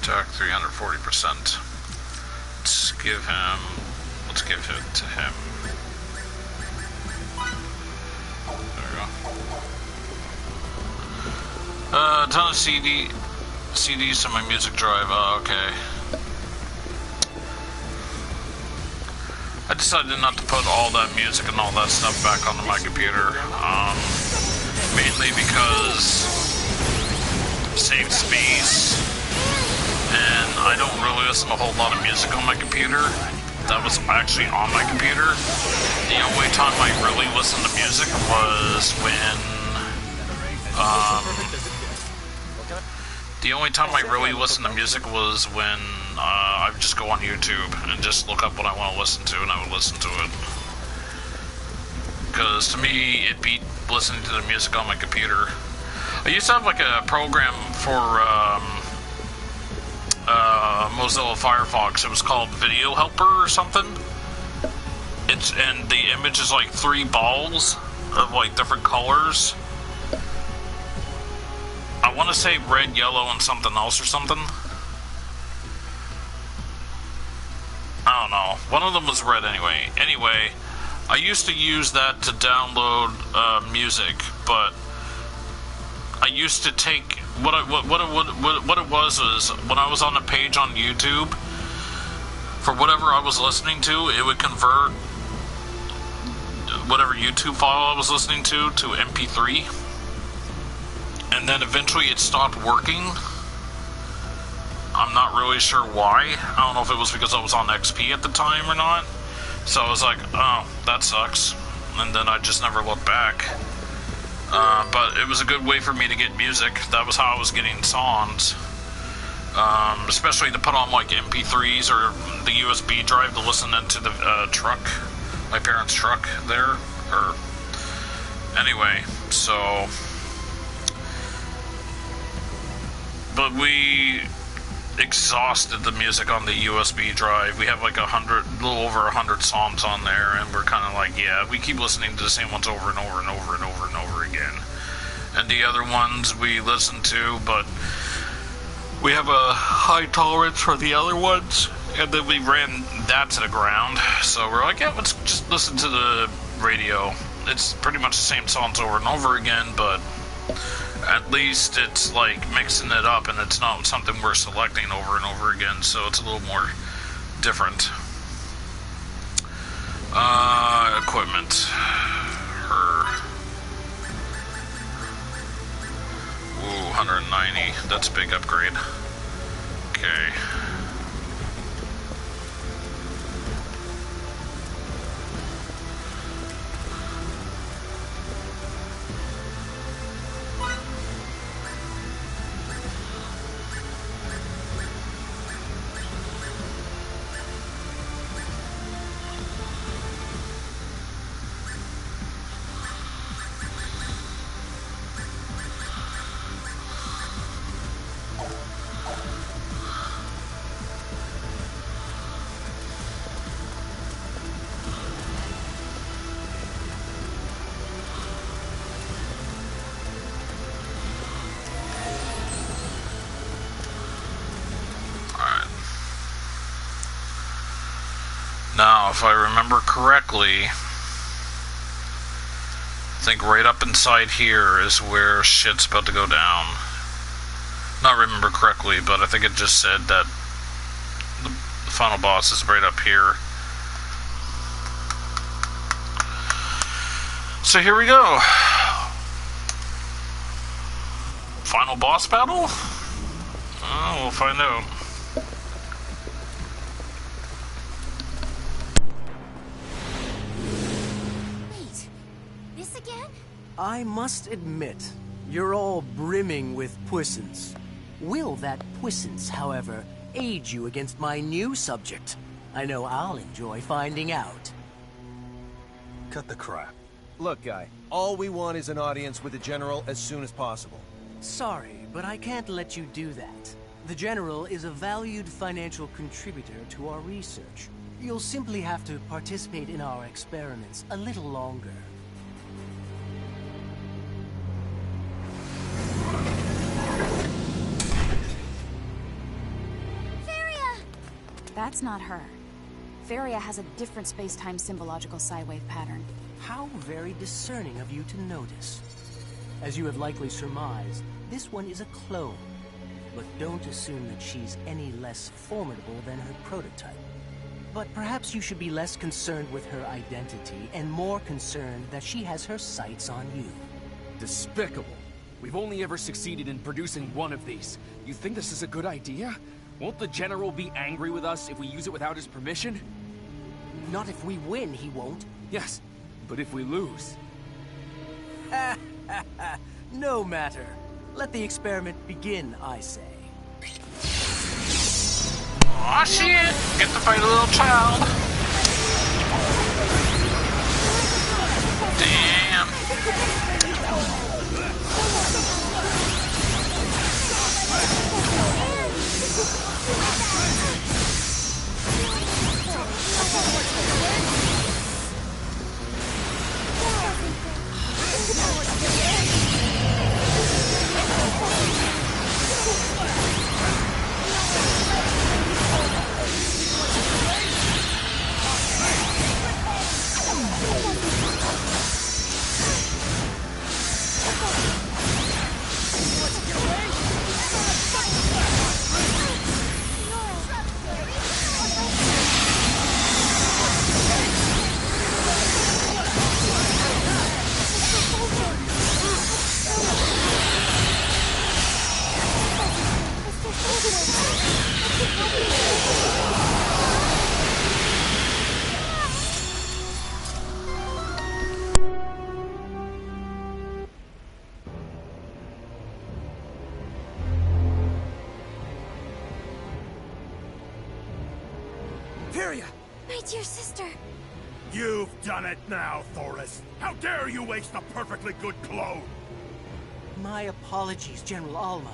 Attack 340%. Let's give it to him. A ton of CDs on my music drive. Oh, okay. I decided not to put all that music and all that stuff back onto my computer. Mainly because saved space, and I don't really listen to a whole lot of music on my computer. That was actually on my computer. The only time I really listened to music was when the only time I really listen to music was when I would just go on YouTube and just look up what I want to listen to, and I would listen to it. Because to me, it beat listening to the music on my computer. I used to have like a program for Mozilla Firefox. It was called Video Helper or something. And the image is like 3 balls of like different colors. I want to say red, yellow, and something else or something. I don't know. One of them was red anyway. Anyway, I used to use that to download music, but I used to take what it was when I was on a page on YouTube, for whatever I was listening to, it would convert whatever YouTube file I was listening to MP3. And then eventually it stopped working. I'm not really sure why. I don't know if it was because I was on XP at the time or not. So I was like, oh, that sucks. And then I just never looked back. But it was a good way for me to get music. That was how I was getting songs. Especially to put on like MP3s or the USB drive to listen into the truck. My parents' truck there. Or anyway, so... But we exhausted the music on the USB drive. We have like a little over 100 songs on there, and we're kind of like, yeah, we keep listening to the same ones over and over and over and over and over again. And the other ones we listen to, but we have a high tolerance for the other ones, and then we ran that to the ground. So we're like, yeah, let's just listen to the radio. It's pretty much the same songs over and over again, but at least it's like mixing it up, and it's not something we're selecting over and over again, so it's a little more different. Equipment. Ooh, 190. That's a big upgrade. Okay. Now, if I remember correctly, I think right up inside here is where shit's about to go down. Not remember correctly, but I think it just said that the final boss is right up here. So here we go. Final boss battle? We'll find out. Wait, this again? I must admit, you're all brimming with puissance. Will that puissance, however, aid you against my new subject? I know I'll enjoy finding out. Cut the crap. Look, guy, all we want is an audience with the General as soon as possible. Sorry, but I can't let you do that. The General is a valued financial contributor to our research. You'll simply have to participate in our experiments a little longer. That's not her. Feria has a different space-time symbological psi wave pattern. How very discerning of you to notice. As you have likely surmised, this one is a clone. But don't assume that she's any less formidable than her prototype. But perhaps you should be less concerned with her identity and more concerned that she has her sights on you. Despicable. We've only ever succeeded in producing one of these. You think this is a good idea? Won't the General be angry with us if we use it without his permission? Not if we win, he won't. Yes, but if we lose... No matter. Let the experiment begin, I say. Aw, shit! Get to fight a little child. Damn. My dear sister. You've done it now, Thoris. How dare you waste a perfectly good clone? My apologies, General Alma.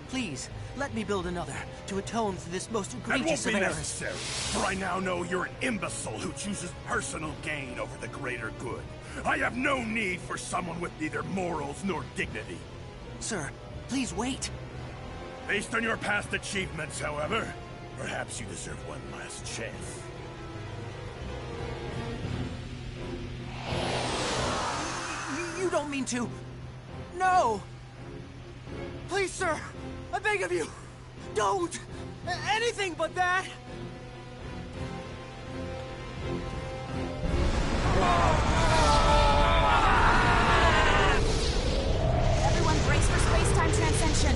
Please, let me build another to atone for this most egregious That won't of be errors. necessary, for I now know you're an imbecile who chooses personal gain over the greater good. I have no need for someone with neither morals nor dignity. Sir, please wait. Based on your past achievements, however, perhaps you deserve one last chance. You don't mean to... No! Please, sir! I beg of you! Don't! Anything but that! Everyone brace for space-time transcension.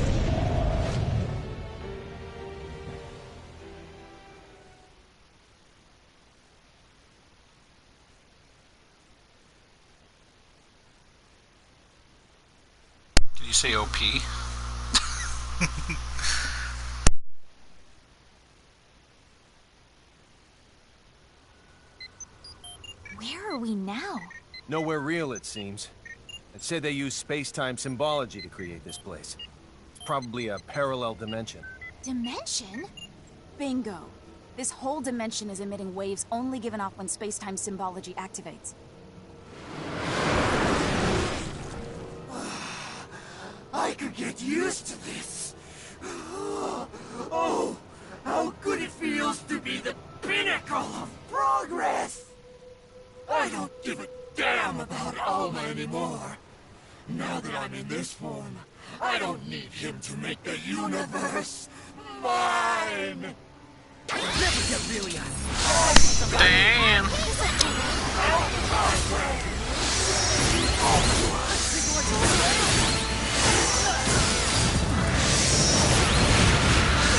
Did you say OP? Where are we now? Nowhere real, it seems. It said they use space-time symbology to create this place. It's probably a parallel dimension. Dimension? Bingo. This whole dimension is emitting waves only given off when space-time symbology activates. I could get used to this. Oh, how good it feels to be the pinnacle of progress! progress! I don't give a damn about Alma anymore. Now that I'm in this form, I don't need him to make the universe mine! Never get really Damn!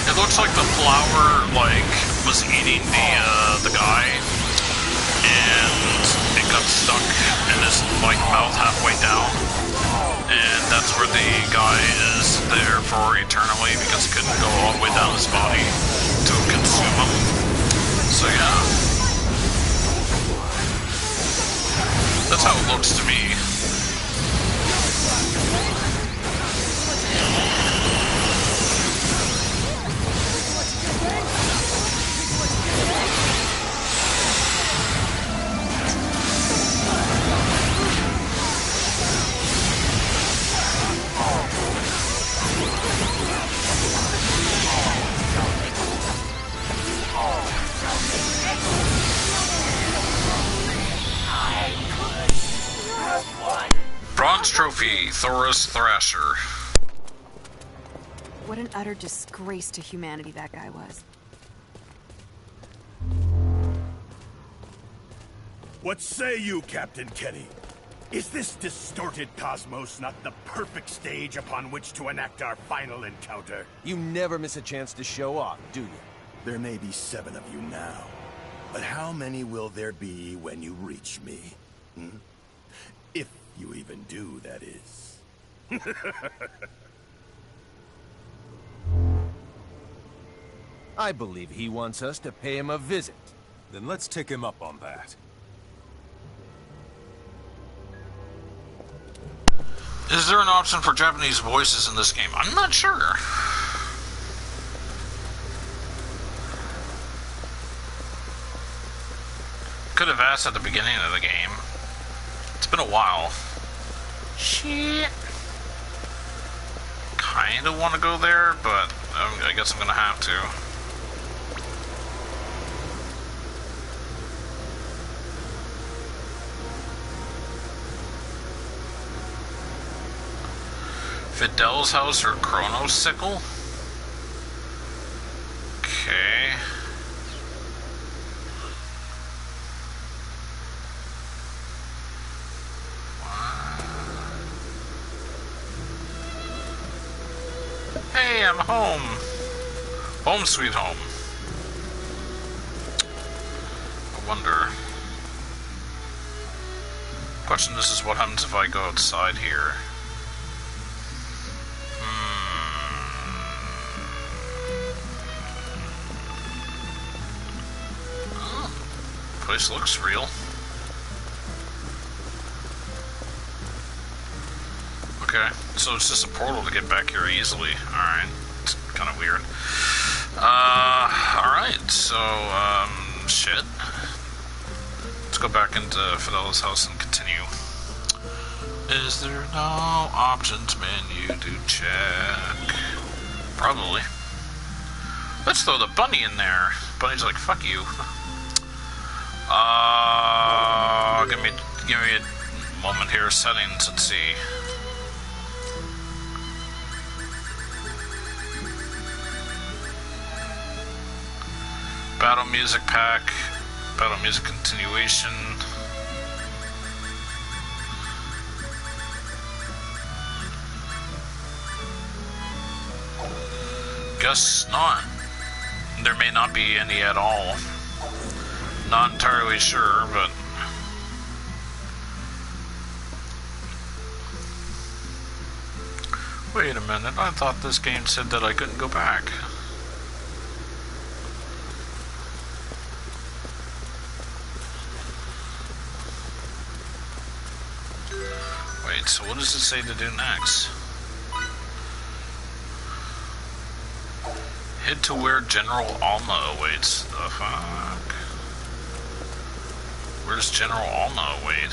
It looks like the flower, was eating the guy, and it got stuck in his, mouth halfway down, and that's where the guy is there for eternally, because it couldn't go all the way down his body to consume him. So yeah. That's how it looks to me. Bronze Trophy, Thoris Thrasher. What an utter disgrace to humanity that guy was. What say you, Captain Kenny? Is this distorted cosmos not the perfect stage upon which to enact our final encounter? You never miss a chance to show off, do you? There may be 7 of you now, but how many will there be when you reach me? If you even do, that is. I believe he wants us to pay him a visit. Then let's take him up on that. Is there an option for Japanese voices in this game? I'm not sure. Could have asked at the beginning of the game. It's been a while. Shit. Kinda want to go there, but I guess I'm gonna have to. Fidel's house or Chronos sickle? Okay. Hey, I'm home. Home sweet home. I wonder. Question this is what happens if I go outside here. Place looks real. Okay, so it's just a portal to get back here easily. Alright, it's kind of weird. Alright, so, shit. Let's go back into Fidel's house and continue. Is there no options menu to check? Probably. Let's throw the bunny in there. Bunny's like, fuck you. Give me a moment here. Settings, let's see. Battle music pack, battle music continuation. Guess not. There may not be any at all. Not entirely sure, but... Wait a minute, I thought this game said that I couldn't go back. Wait, so what does it say to do next? Head to where General Alma awaits. The fuck? Where's General Alma await?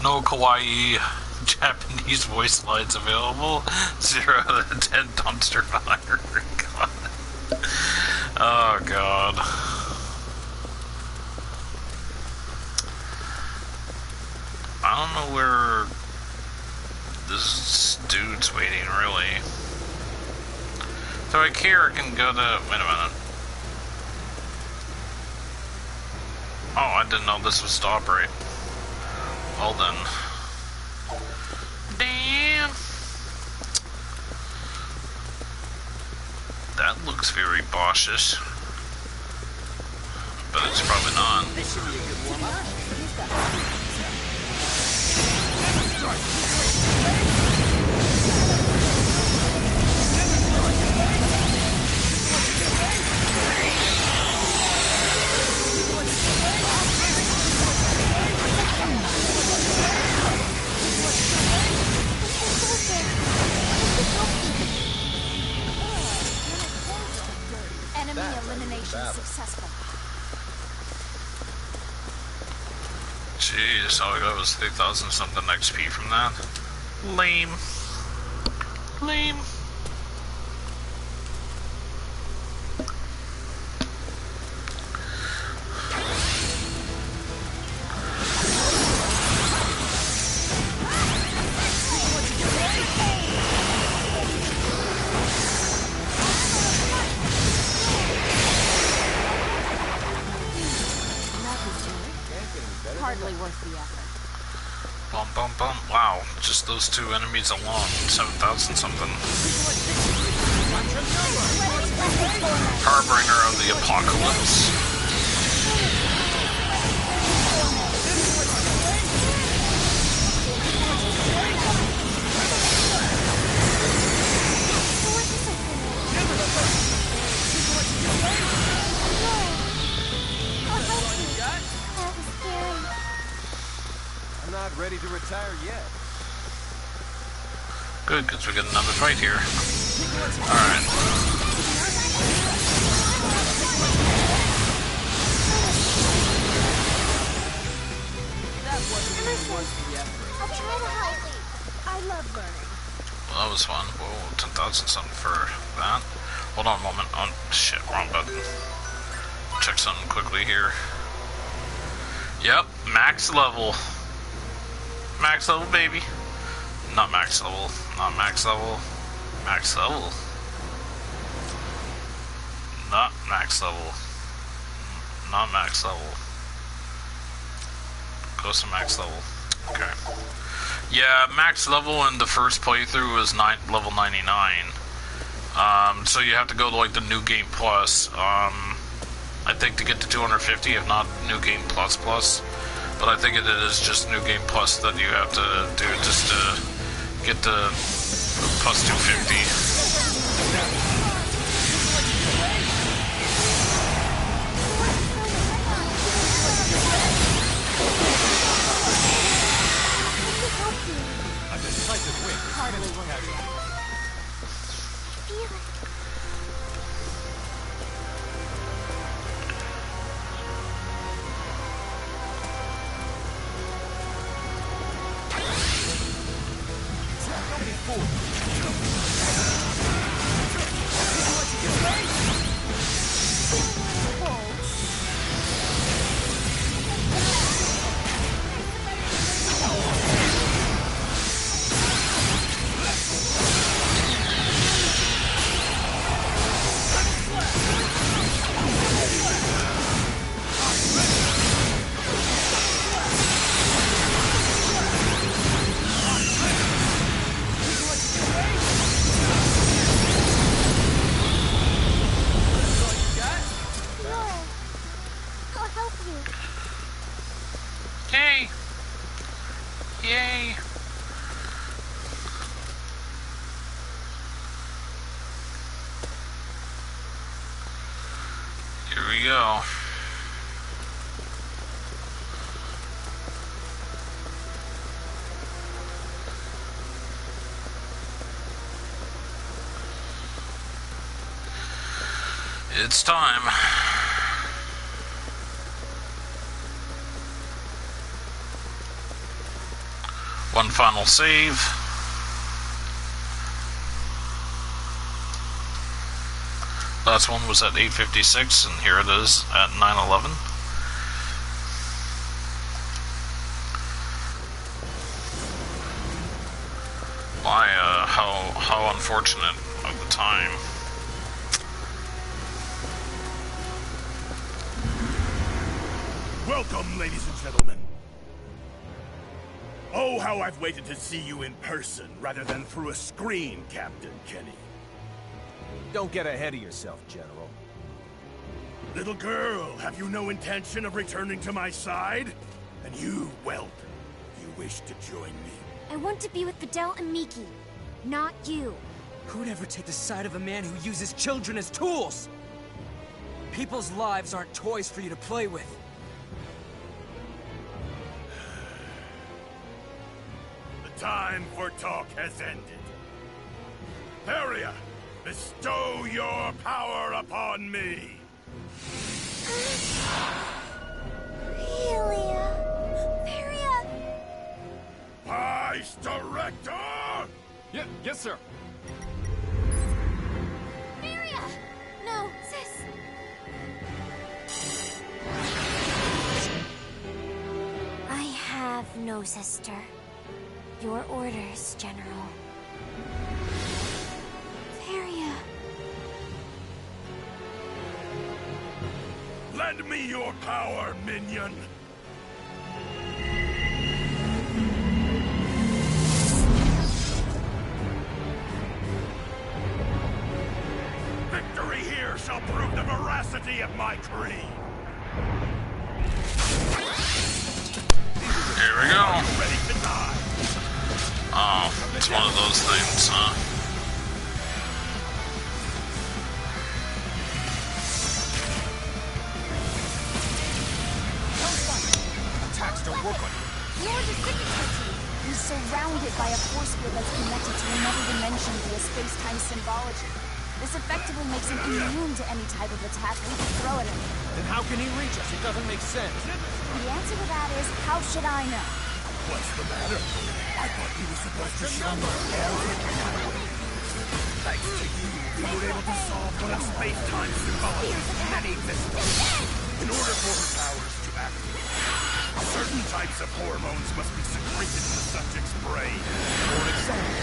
No kawaii Japanese voice lines available. 0 out of 10 dumpster fire. God. Oh god. I don't know where this dude's waiting, really. So I care can go to... Wait a minute. Oh, I didn't know this was to operate. Well then. Damn. That looks very Boschish. But it's probably not. This should be a good warm-up. Enemy elimination successful. Jeez, all I got was 3,000 something XP from that. Lame. Lame. Hardly worth the effort. Bum bum bum. Wow, just those two enemies alone. 7,000 something. Harbinger of the apocalypse. I'm not ready to retire yet. Good, because we got another fight here. Alright. I'll try to help. I love learning. Well, that was fun. Whoa, 10,000 something for that. Hold on a moment. Oh, shit, wrong button. Check something quickly here. Yep, max level. Max level, baby. Not max level. Not max level. Max level. Not max level. Not max level. Close to max level. Okay. Yeah, max level in the first playthrough was level 99. So you have to go to like the New Game Plus. I think to get to 250, if not New Game Plus Plus. But I think it is just New Game Plus that you have to do just to get the plus 250. A decisive win. Hardly worth it. Feel it. I'll help you. Yay! Yay! Here we go. It's time. One final save. Last one was at 8:56, and here it is at 9:11. My, how unfortunate of the time. Welcome, ladies and gentlemen. Oh, how I've waited to see you in person rather than through a screen, Captain Kenny. Don't get ahead of yourself, General. Little girl, have you no intention of returning to my side? And you, whelp, you wish to join me? I want to be with Fidel and Miki, not you. Who'd ever take the side of a man who uses children as tools? People's lives aren't toys for you to play with. The time for talk has ended. Theria, bestow your power upon me! Theria! Vice Director! Yes, sir. Theria! No, sis! I have no sister. Your orders, General. Theria. Lend me your power, minion! Victory here shall prove the veracity of my creed! Here we go. Ready to die! Oh, it's one of those things, huh? Attacks don't work on you. You're the signature team. He's surrounded by a force field that's connected to another dimension via space-time symbology. This effectively makes him immune to any type of attack we can throw at him. Then how can he reach us? It doesn't make sense. The answer to that is, how should I know? What's the matter? I thought he was supposed to show me Thanks to you, we were able to solve one of space-time symbology's many mysteries. In order for her powers to activate, certain types of hormones must be secreted in the subject's brain. For example,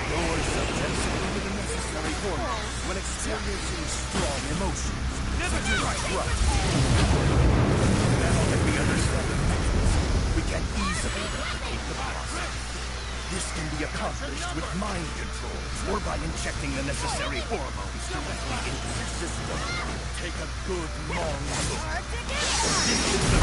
your subjects will be the necessary hormones when experiencing strong emotions, such as trust. Now that we understand the mechanism, we can easily replicate the process. This can be accomplished with mind control, or by injecting the necessary hormones directly into the system. Take a good long look. This is the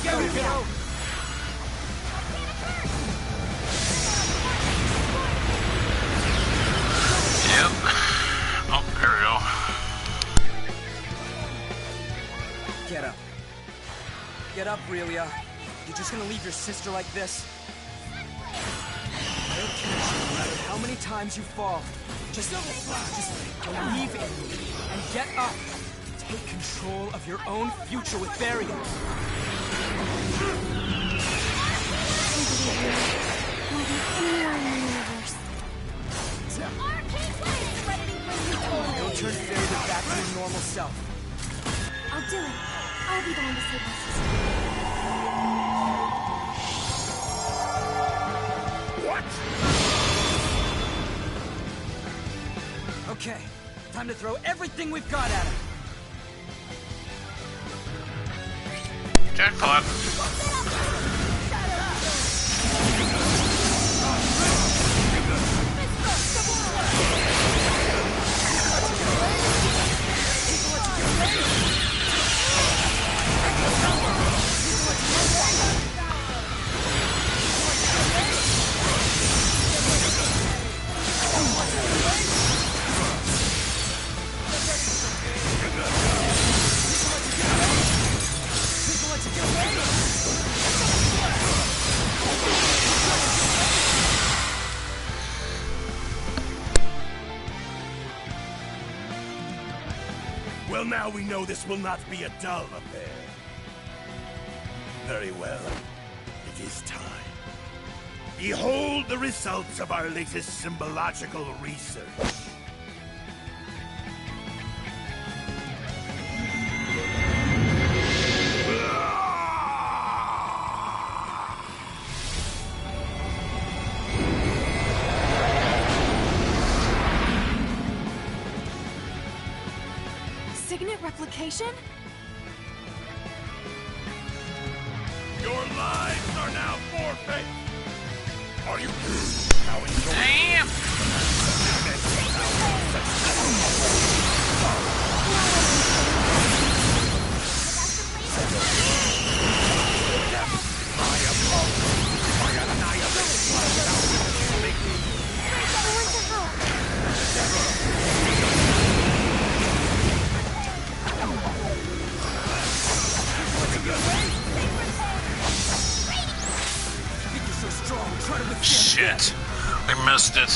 There we go! Yep. Oh, here we go. Get up. Get up, Relia. You're just gonna leave your sister like this? I don't care no matter how many times you fall. Just believe in me and get up. Take control of your own future with Theria. You'll turn Theria back to your normal self. I'll do it. I'll be the one to save my sister. What? Okay, time to throw everything we've got at him. Jackpot. Well, now we know this will not be a dull affair. Very well. It is time. Behold the results of our latest symbological research. Signet replication? Your lives are now forfeit! Are you how Damn! Shit. I missed it.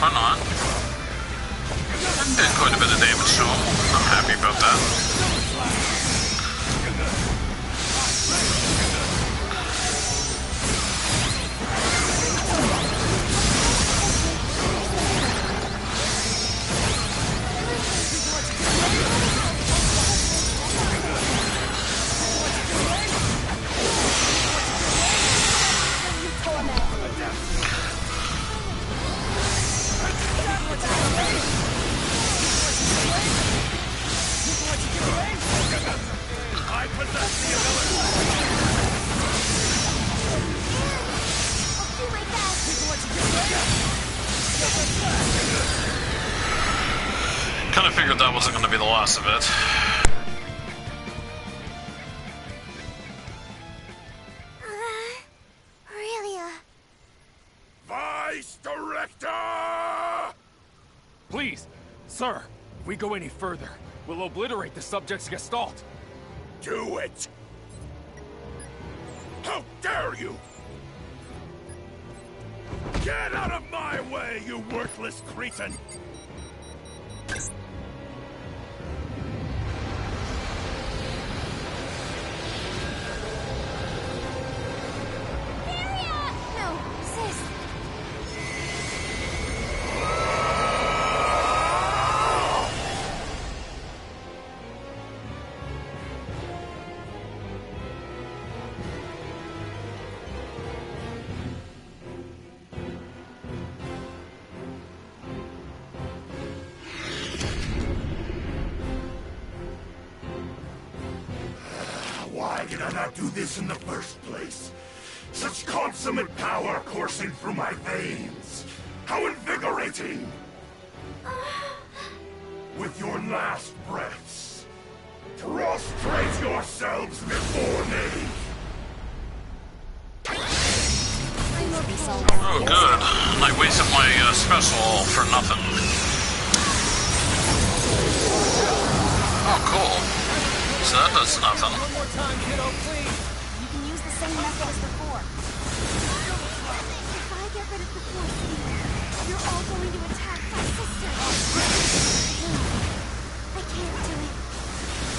Hold on. Did quite a bit of damage to him. I'm happy about that. Kind of figured that wasn't going to be the last of it. Vice Director! Please, sir, if we go any further, we'll obliterate the subject's gestalt. Do it! How dare you! Get out of my way, you worthless cretin! No, sis. Why did I not do this in the first place? Such consummate power coursing through my veins. How invigorating! With your last breaths, prostrate yourselves before me! Oh, good. I wasted my special for nothing. Oh, cool. So that does nothing. One more time, kiddo, please. You can use the same method as before. If I get rid of the force field, you're all going to attack my sister. I can't do it.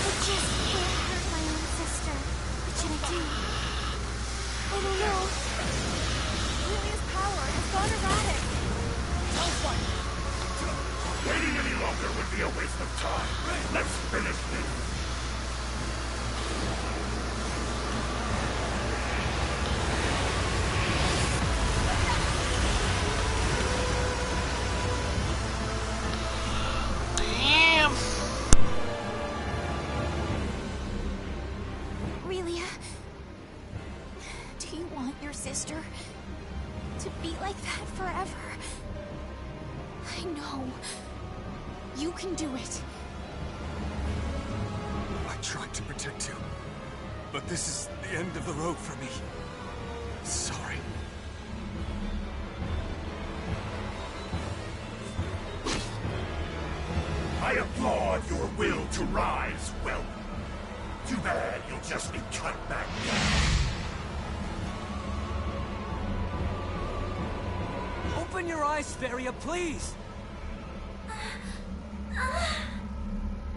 I just can't hurt my own sister. What should I do? I don't know. Julia's power has gone erratic. Waiting any longer would be a waste of time. Let's finish this. Damn. Relia, do you want your sister to be like that forever? I know. You can do it. I tried to protect you, but this is the end of the road for me. Sorry. I applaud your will to rise, well. Too bad you'll just be cut back down. Open Open your eyes, Feria, please!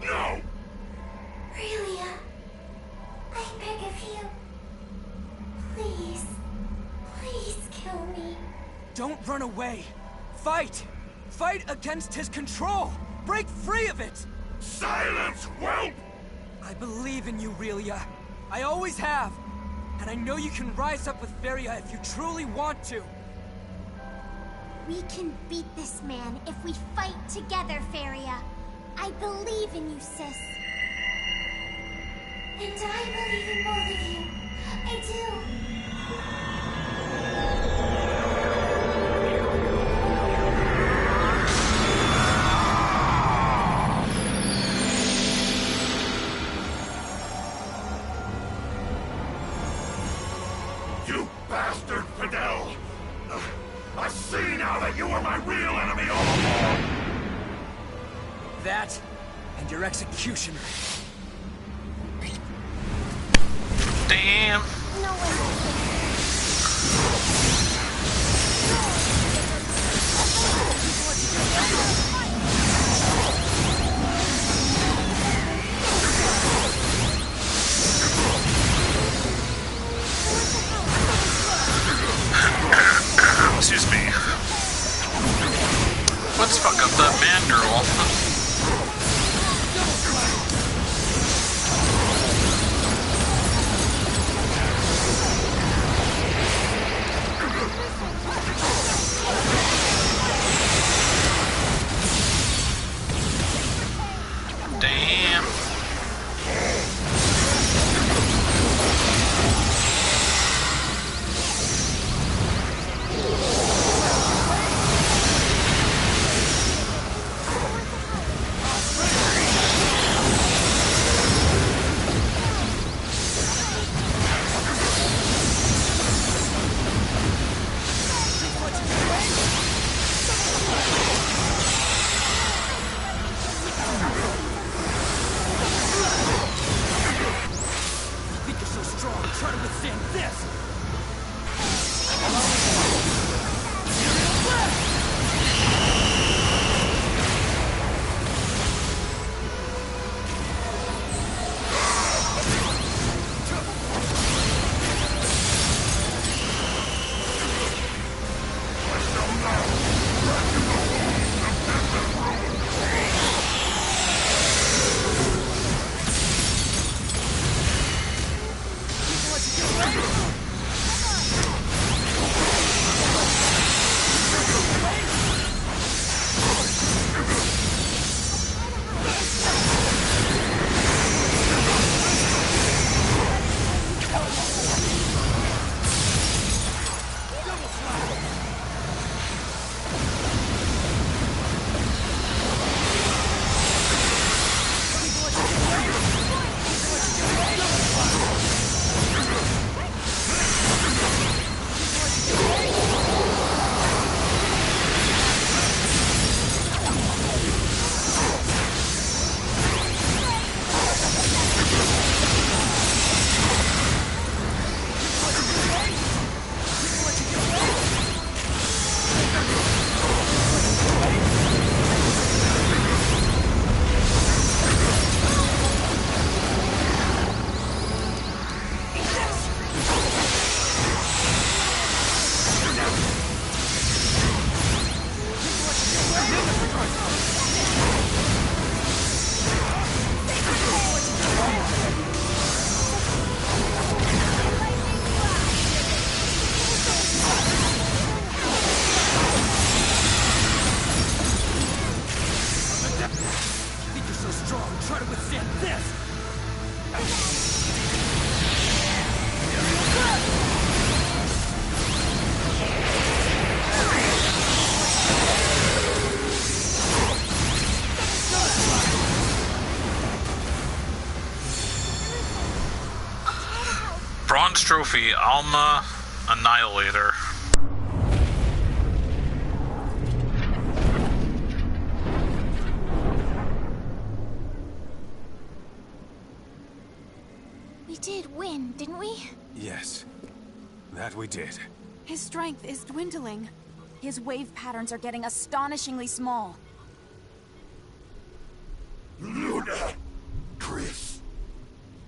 No! Aurelia, I beg of you. Please. Please kill me. Don't run away! Fight! Fight against his control! Break free of it! Silence, whelp! I believe in you, Aurelia. I always have. And I know you can rise up with Feria if you truly want to. We can beat this man if we fight together, Feria. I believe in you, sis. And I believe in both of you. I do. You bastard, Fidel! I see now that you were my real enemy all along! That, and your executioner. Damn. No one Excuse me. Let's fuck up that man girl. Damn. Think you're so strong, try to withstand this! Think you're so strong, try to withstand this! Bronze trophy, Alma Annihilator. We did win, didn't we? Yes. That we did. His strength is dwindling. His wave patterns are getting astonishingly small. Luna! Chris!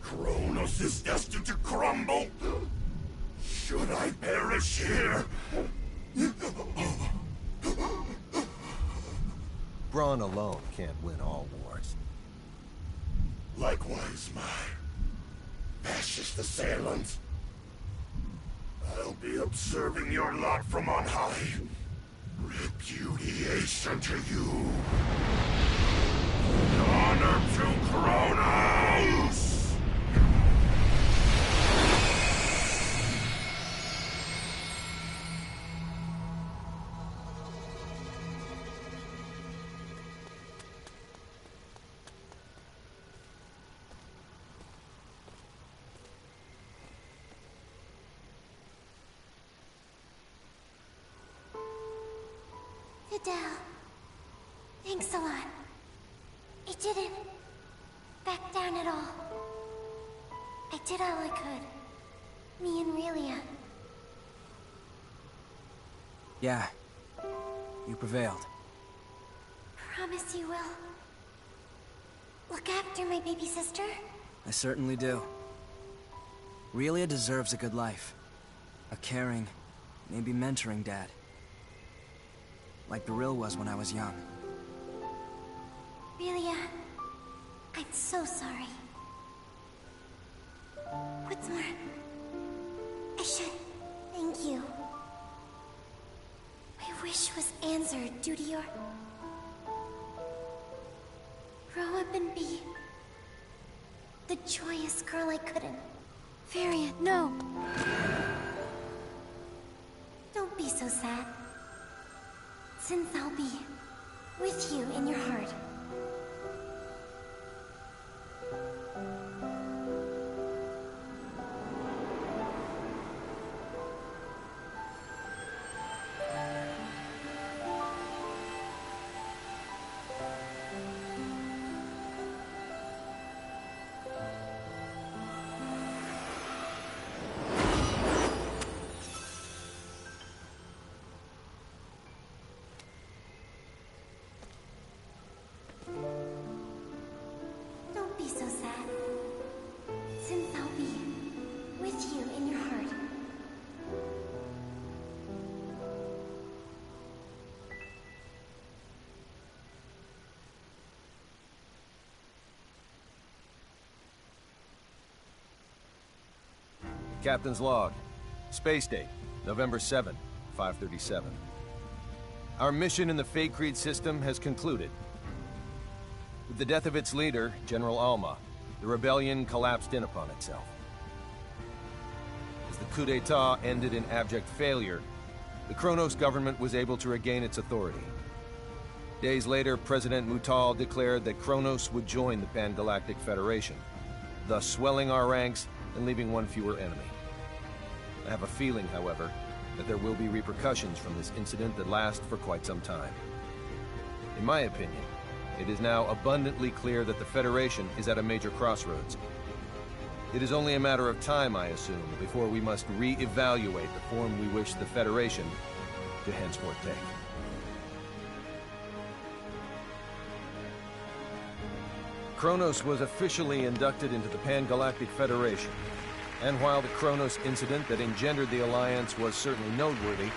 Kronos is destined to crumble! Should I perish here? Brawn alone can't win all wars. Likewise, my fascist assailant. I'll be observing your lot from on high. Repudiation to you. Honor to Kronos! Adele, thanks a lot. I didn't back down at all. I did all I could. Me and Relia. Yeah. You prevailed. Promise you will. Look after my baby sister? I certainly do. Relia deserves a good life. A caring, maybe mentoring dad. Like Beryl was when I was young. Relia, I'm so sorry. What's more, I should thank you. My wish was answered due to your... grow up and be... the joyous girl I couldn't. Varian, no. Don't be so sad. Since I'll be with you in your heart. Don't be so sad. Since I'll be with you in your heart. Captain's log. Space date, November 7, 537. Our mission in the Fate Creed system has concluded. With the death of its leader, General Alma, the rebellion collapsed in upon itself. As the coup d'etat ended in abject failure, the Kronos government was able to regain its authority. Days later, President Mutal declared that Kronos would join the Pan-Galactic Federation, thus swelling our ranks and leaving one fewer enemy. I have a feeling, however, that there will be repercussions from this incident that last for quite some time. In my opinion, it is now abundantly clear that the Federation is at a major crossroads. It is only a matter of time, I assume, before we must re-evaluate the form we wish the Federation to henceforth take. Kronos was officially inducted into the Pan-Galactic Federation, and while the Kronos incident that engendered the Alliance was certainly noteworthy,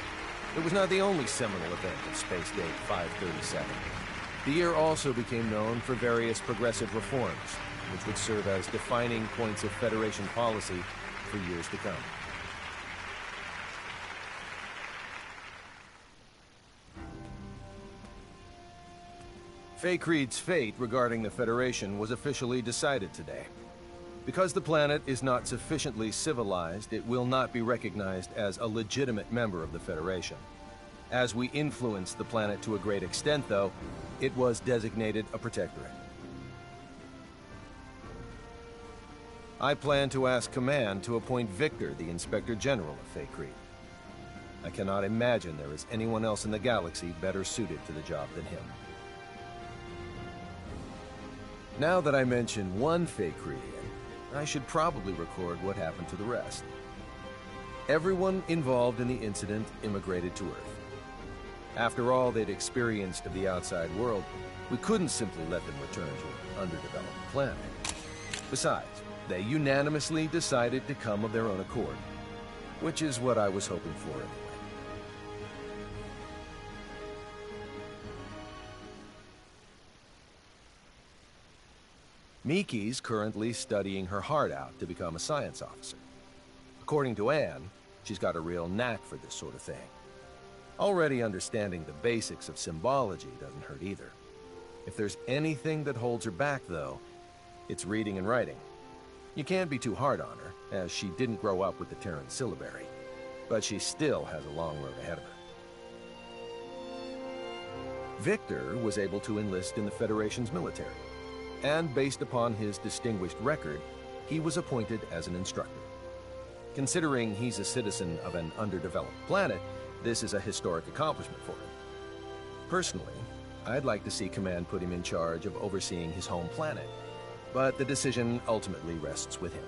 it was not the only seminal event of Space Date 537. The year also became known for various progressive reforms, which would serve as defining points of Federation policy for years to come. Faithlessness' fate regarding the Federation was officially decided today. Because the planet is not sufficiently civilized, it will not be recognized as a legitimate member of the Federation. As we influenced the planet to a great extent, though, it was designated a protectorate. I plan to ask Command to appoint Victor the Inspector General of Fate Creed. I cannot imagine there is anyone else in the galaxy better suited to the job than him. Now that I mention one Fate Creedian, I should probably record what happened to the rest. Everyone involved in the incident immigrated to Earth. After all they'd experienced of the outside world, we couldn't simply let them return to an underdeveloped planet. Besides, they unanimously decided to come of their own accord, which is what I was hoping for anyway. Miki's currently studying her heart out to become a science officer. According to Anne, she's got a real knack for this sort of thing. Already understanding the basics of symbology doesn't hurt either. If there's anything that holds her back, though, it's reading and writing. You can't be too hard on her, as she didn't grow up with the Terran syllabary, but she still has a long road ahead of her. Victor was able to enlist in the Federation's military, and based upon his distinguished record, he was appointed as an instructor. Considering he's a citizen of an underdeveloped planet, this is a historic accomplishment for him. Personally, I'd like to see Command put him in charge of overseeing his home planet, but the decision ultimately rests with him.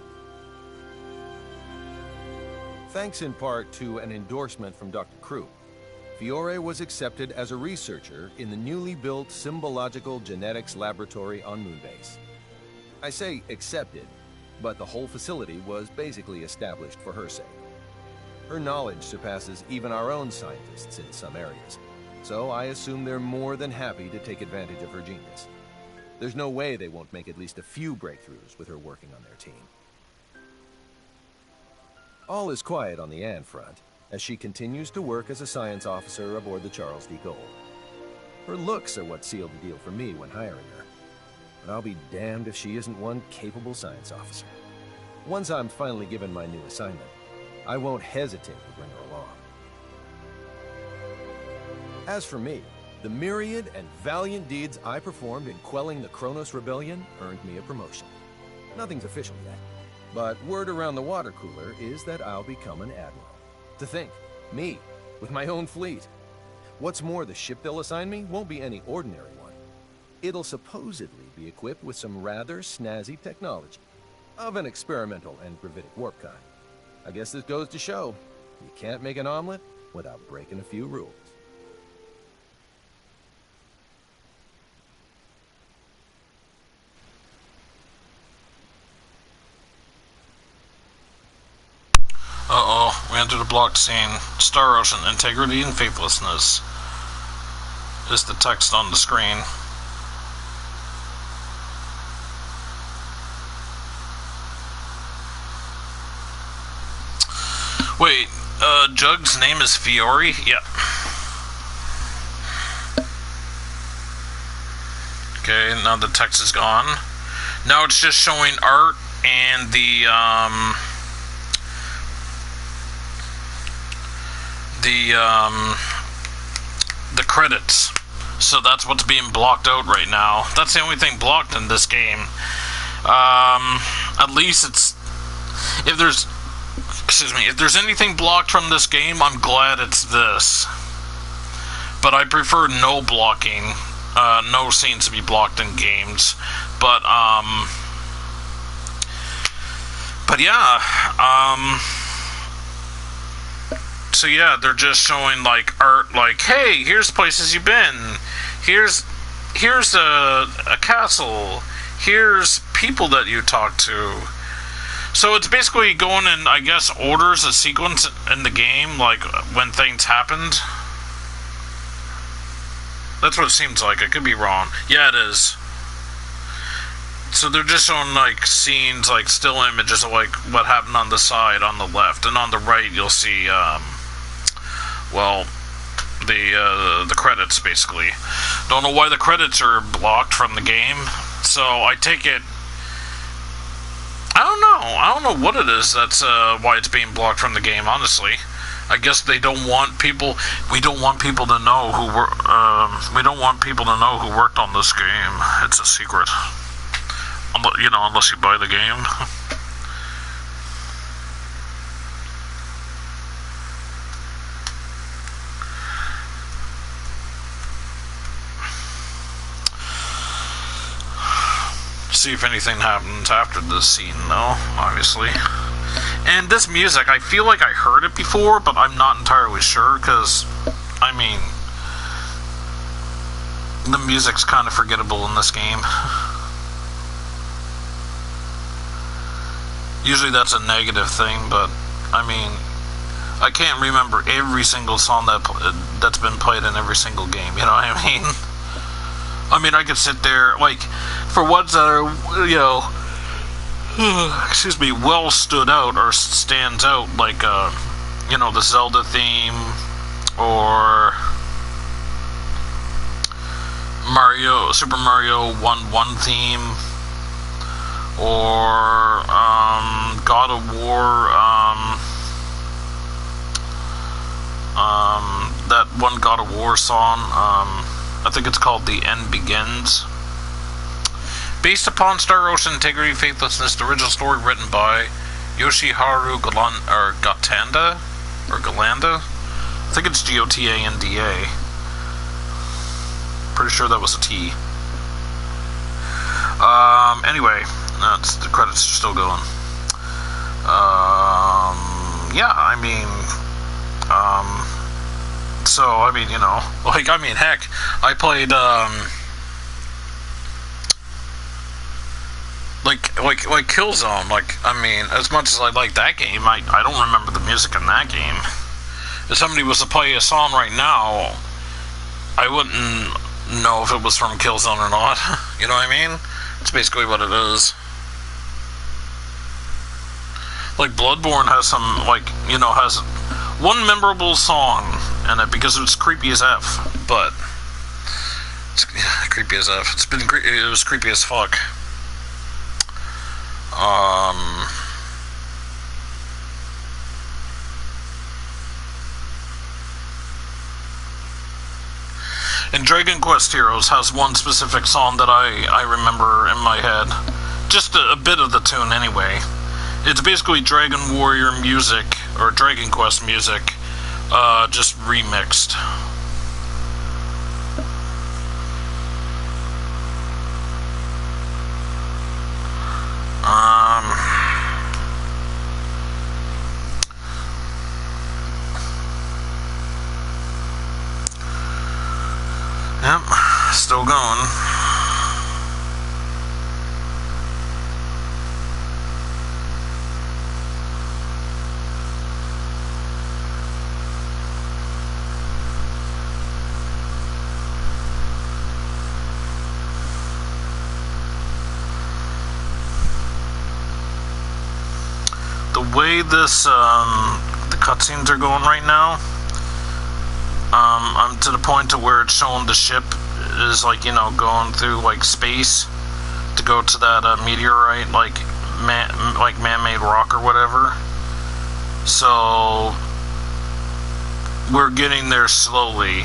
Thanks in part to an endorsement from Dr. Krupp, Fiore was accepted as a researcher in the newly built Symbological Genetics Laboratory on Moonbase. I say accepted, but the whole facility was basically established for her sake. Her knowledge surpasses even our own scientists in some areas, so I assume they're more than happy to take advantage of her genius. There's no way they won't make at least a few breakthroughs with her working on their team. All is quiet on the Anne front, as she continues to work as a science officer aboard the Charles D. Gold. Her looks are what sealed the deal for me when hiring her, but I'll be damned if she isn't one capable science officer. Once I'm finally given my new assignment, I won't hesitate to bring her along. As for me, the myriad and valiant deeds I performed in quelling the Kronos Rebellion earned me a promotion. Nothing's official yet, but word around the water cooler is that I'll become an admiral. To think, me, with my own fleet. What's more, the ship they'll assign me won't be any ordinary one. It'll supposedly be equipped with some rather snazzy technology, of an experimental and gravitic warp kind. I guess this goes to show, you can't make an omelet without breaking a few rules. Uh-oh, we entered a blocked scene. Star Ocean, integrity and faithlessness is the text on the screen. Wait, Jug's name is Fiore? Yeah. Okay, now the text is gone. Now it's just showing art and the credits. So that's what's being blocked out right now. That's the only thing blocked in this game. At least it's... If there's anything blocked from this game, I'm glad it's this. But I prefer no blocking. No scenes to be blocked in games. But yeah, so yeah, they're just showing like art, like, hey, here's places you've been, here's a castle, here's people that you talk to. So it's basically going in, I guess, orders, a sequence in the game, like when things happened. That's what it seems like. I could be wrong. Yeah, it is. So they're just showing like scenes, like still images of like what happened on the side, on the left, and on the right you'll see, well, the credits basically. Don't know why the credits are blocked from the game. So I take it. I don't know what it is that's why it's being blocked from the game. Honestly, I guess they don't want people. We don't want people to know who we don't want people to know who worked on this game. It's a secret. You know, unless you buy the game. See if anything happens after this scene, though, obviously. And this music, I feel like I heard it before, but I'm not entirely sure, because, I mean, the music's kind of forgettable in this game. Usually that's a negative thing, but I mean, I can't remember every single song that's been played in every single game, you know what I mean? I mean, I could sit there, like, for ones that are, you know, excuse me, well stood out or stands out, like, you know, the Zelda theme, or Super Mario 1-1 theme, or God of War, that one God of War song, I think it's called The End Begins. Based upon Star Ocean Integrity Faithlessness, the original story written by Yoshiharu Galanda. I think it's Gotanda. Pretty sure that was a T. Anyway, the credits are still going. Yeah, I mean, so, I mean, you know, like, I mean, heck, I played, like Killzone, like, I mean, as much as I like that game, I don't remember the music in that game. If somebody was to play a song right now, I wouldn't know if it was from Killzone or not. You know what I mean? It's basically what it is. Like, Bloodborne has some, like, you know, has one memorable song in it because it's creepy as F, but it's creepy as F. It was creepy as fuck. And Dragon Quest Heroes has one specific song that I remember in my head. Just a bit of the tune anyway. It's basically Dragon Warrior music, or Dragon Quest music, just remixed. Yep, still going. The way this, the cutscenes are going right now, I'm to the point to where it's showing the ship is, like, you know, going through, like, space to go to that meteorite, like man-made rock or whatever. So we're getting there slowly.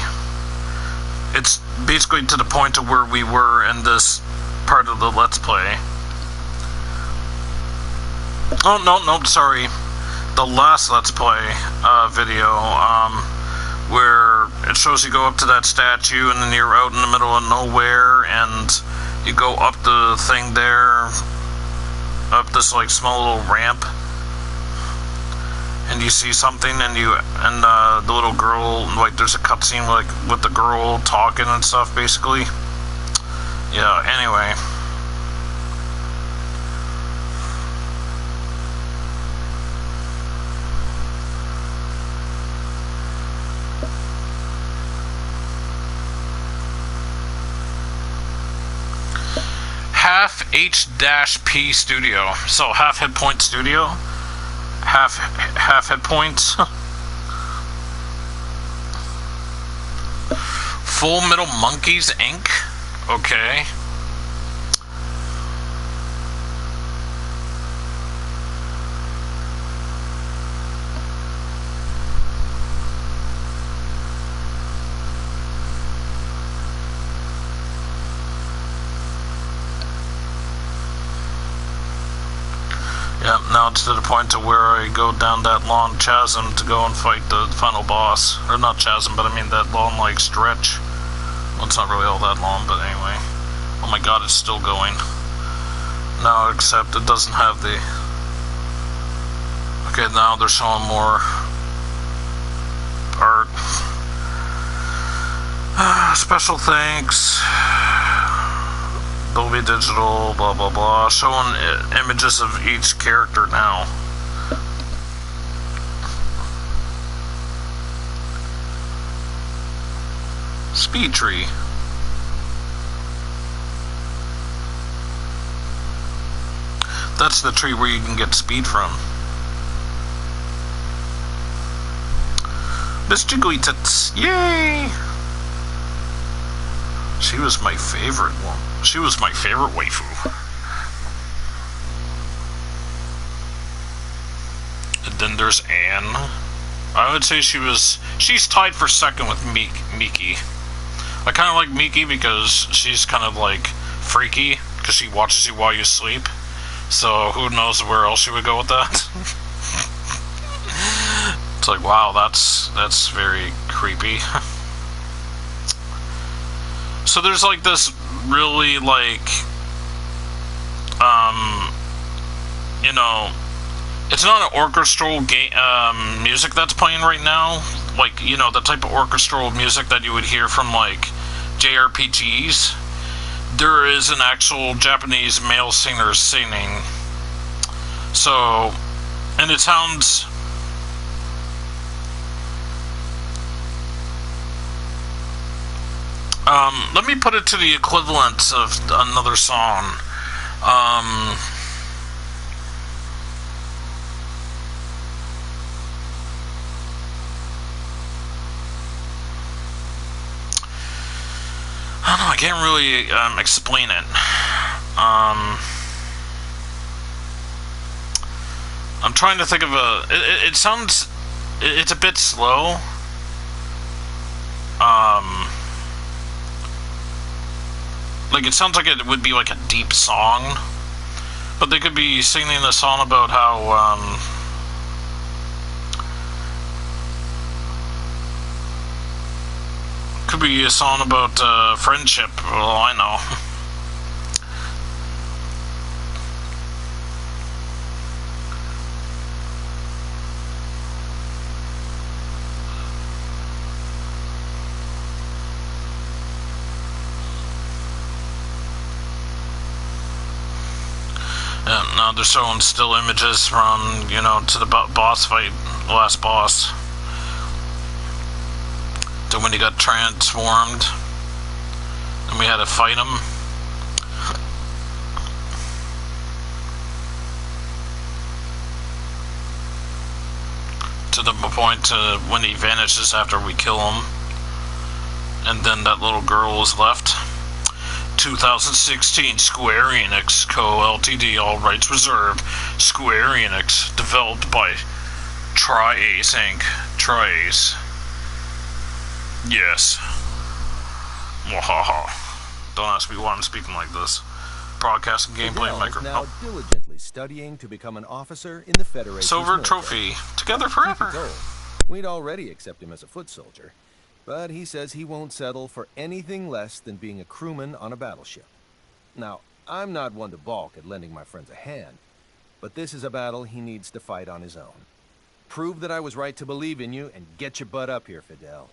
It's basically to the point to where we were in this part of the Let's Play. Oh, no, sorry. The last Let's Play video, where it shows you go up to that statue and then you're out in the middle of nowhere and you go up the thing there, up this, like, small little ramp, and you see something and the little girl, like, there's a cutscene, like, with the girl talking and stuff, basically. Yeah, anyway. Half H-P Studio. So half hit point studio. Half hit points. Full Metal Monkeys Inc. Okay. Yep, now it's to the point to where I go down that long chasm to go and fight the final boss. Or not chasm, but I mean that long, like, stretch. Well, it's not really all that long, but anyway. Oh my god, it's still going. No, except it doesn't have the... Okay, now they're showing more art. Special thanks. Dolby Digital, blah blah blah. Showing images of each character now. Speed tree. That's the tree where you can get speed from. Miss Jiggly Tits, yay! She was my favorite one. She was my favorite waifu. And then there's Anne. I would say she's tied for second with Miki. I kind of like Miki because she's kind of like freaky, because she watches you while you sleep. So who knows where else she would go with that? It's like, wow, that's very creepy. So there's like this really like, you know, it's not an orchestral music that's playing right now. Like, you know, the type of orchestral music that you would hear from like JRPGs. There is an actual Japanese male singer singing. So, and it sounds... let me put it to the equivalent of another song. I don't know, I can't really explain it. I'm trying to think of a... It sounds... It's a bit slow. Like, it sounds like it would be like a deep song. But they could be singing a song about how, could be a song about friendship. Well, I know. Now they're showing still images from, you know, to the boss fight, the last boss. To when he got transformed, and we had to fight him. To the point to when he vanishes after we kill him. And then that little girl is left. 2016 Square Enix Co. Ltd. All rights reserved. Square Enix. Developed by Tri-Ace Inc. Tri-Ace. Yes. Wahaha. Don't ask me why I'm speaking like this. Broadcasting gameplay micro. Now diligently studying to become an officer in the Federation. Silver trophy. Together forever. We'd already accept him as a foot soldier. But he says he won't settle for anything less than being a crewman on a battleship. Now, I'm not one to balk at lending my friends a hand, but this is a battle he needs to fight on his own. Prove that I was right to believe in you and get your butt up here, Fidel.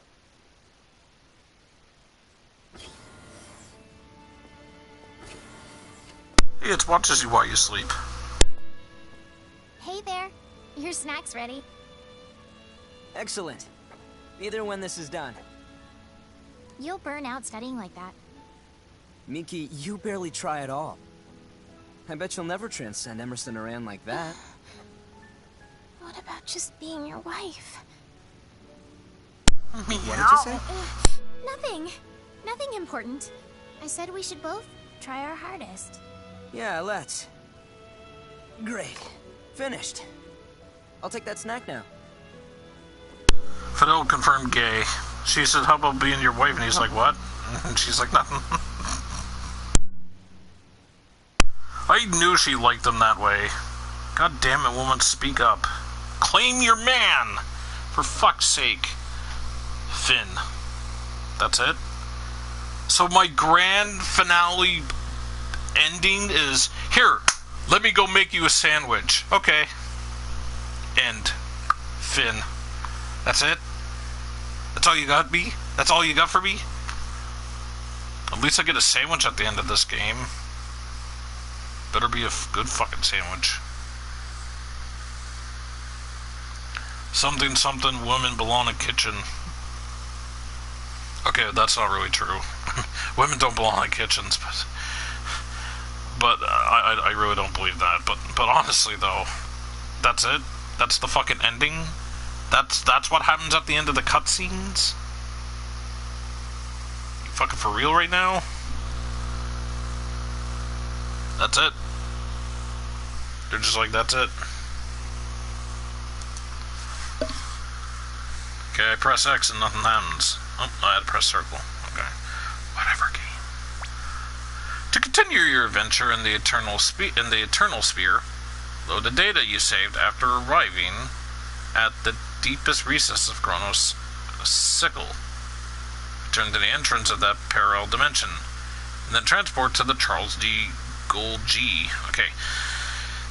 It watches you while you sleep. Hey there. Your snack's ready. Excellent. Either when this is done. You'll burn out studying like that. Miki, you barely try at all. I bet you'll never transcend Emerson or Anne like that. What about just being your wife? What did you say? Nothing. Nothing important. I said we should both try our hardest. Yeah, let's. Great. Finished. I'll take that snack now. Fidel confirmed gay. She said, how about being your wife? And he's like, what? And she's like, nothing. I knew she liked him that way. God damn it, woman, speak up. Claim your man! For fuck's sake. Finn. That's it? So my grand finale ending is, here, let me go make you a sandwich. Okay. End. Finn. That's it? That's all you got, B? That's all you got for me? At least I get a sandwich at the end of this game. Better be a good fucking sandwich. Something, something, women belong in kitchen. Okay, that's not really true. Women don't belong in kitchens, but I really don't believe that. But honestly, though, that's it. That's the fucking ending. That's what happens at the end of the cutscenes. You fucking for real right now? That's it. They're just like, that's it. Okay, I press X and nothing happens. Oh, I had to press circle. Okay. Whatever, game. To continue your adventure in the Eternal Sphere, load the data you saved after arriving at the deepest recess of Chronos' sickle. Return to the entrance of that parallel dimension, and then transport to the Charles D. Gold G. Okay.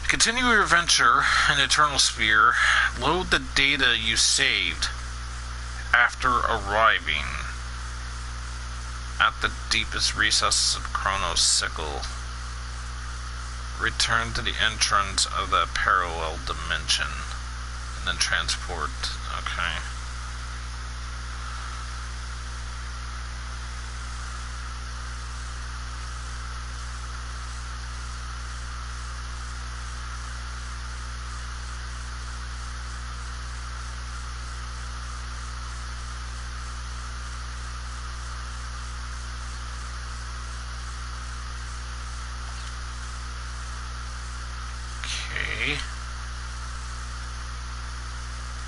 To continue your adventure in the Eternal Sphere, load the data you saved after arriving at the deepest recesses of Chronos' sickle. Return to the entrance of that parallel dimension, and then transport. Okay.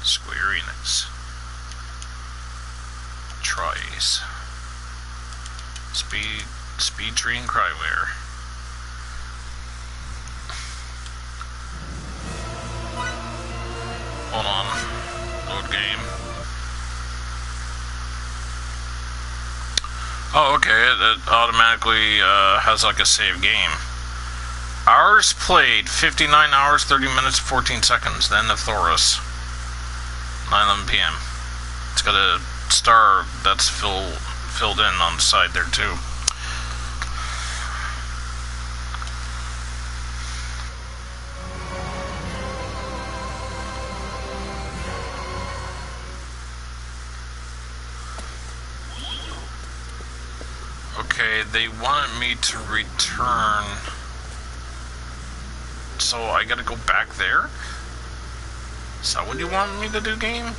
Square Enix. Tries. Speed Tree and Cryware. Hold on. Load game. Oh, okay. It automatically has like a save game. Hours played, 59 hours, 30 minutes, 14 seconds. The end of Thoros. 9:11 p.m. It's got a star that's filled in on the side there too. Okay, they wanted me to return, so I gotta go back there? Is that what you want me to do, game?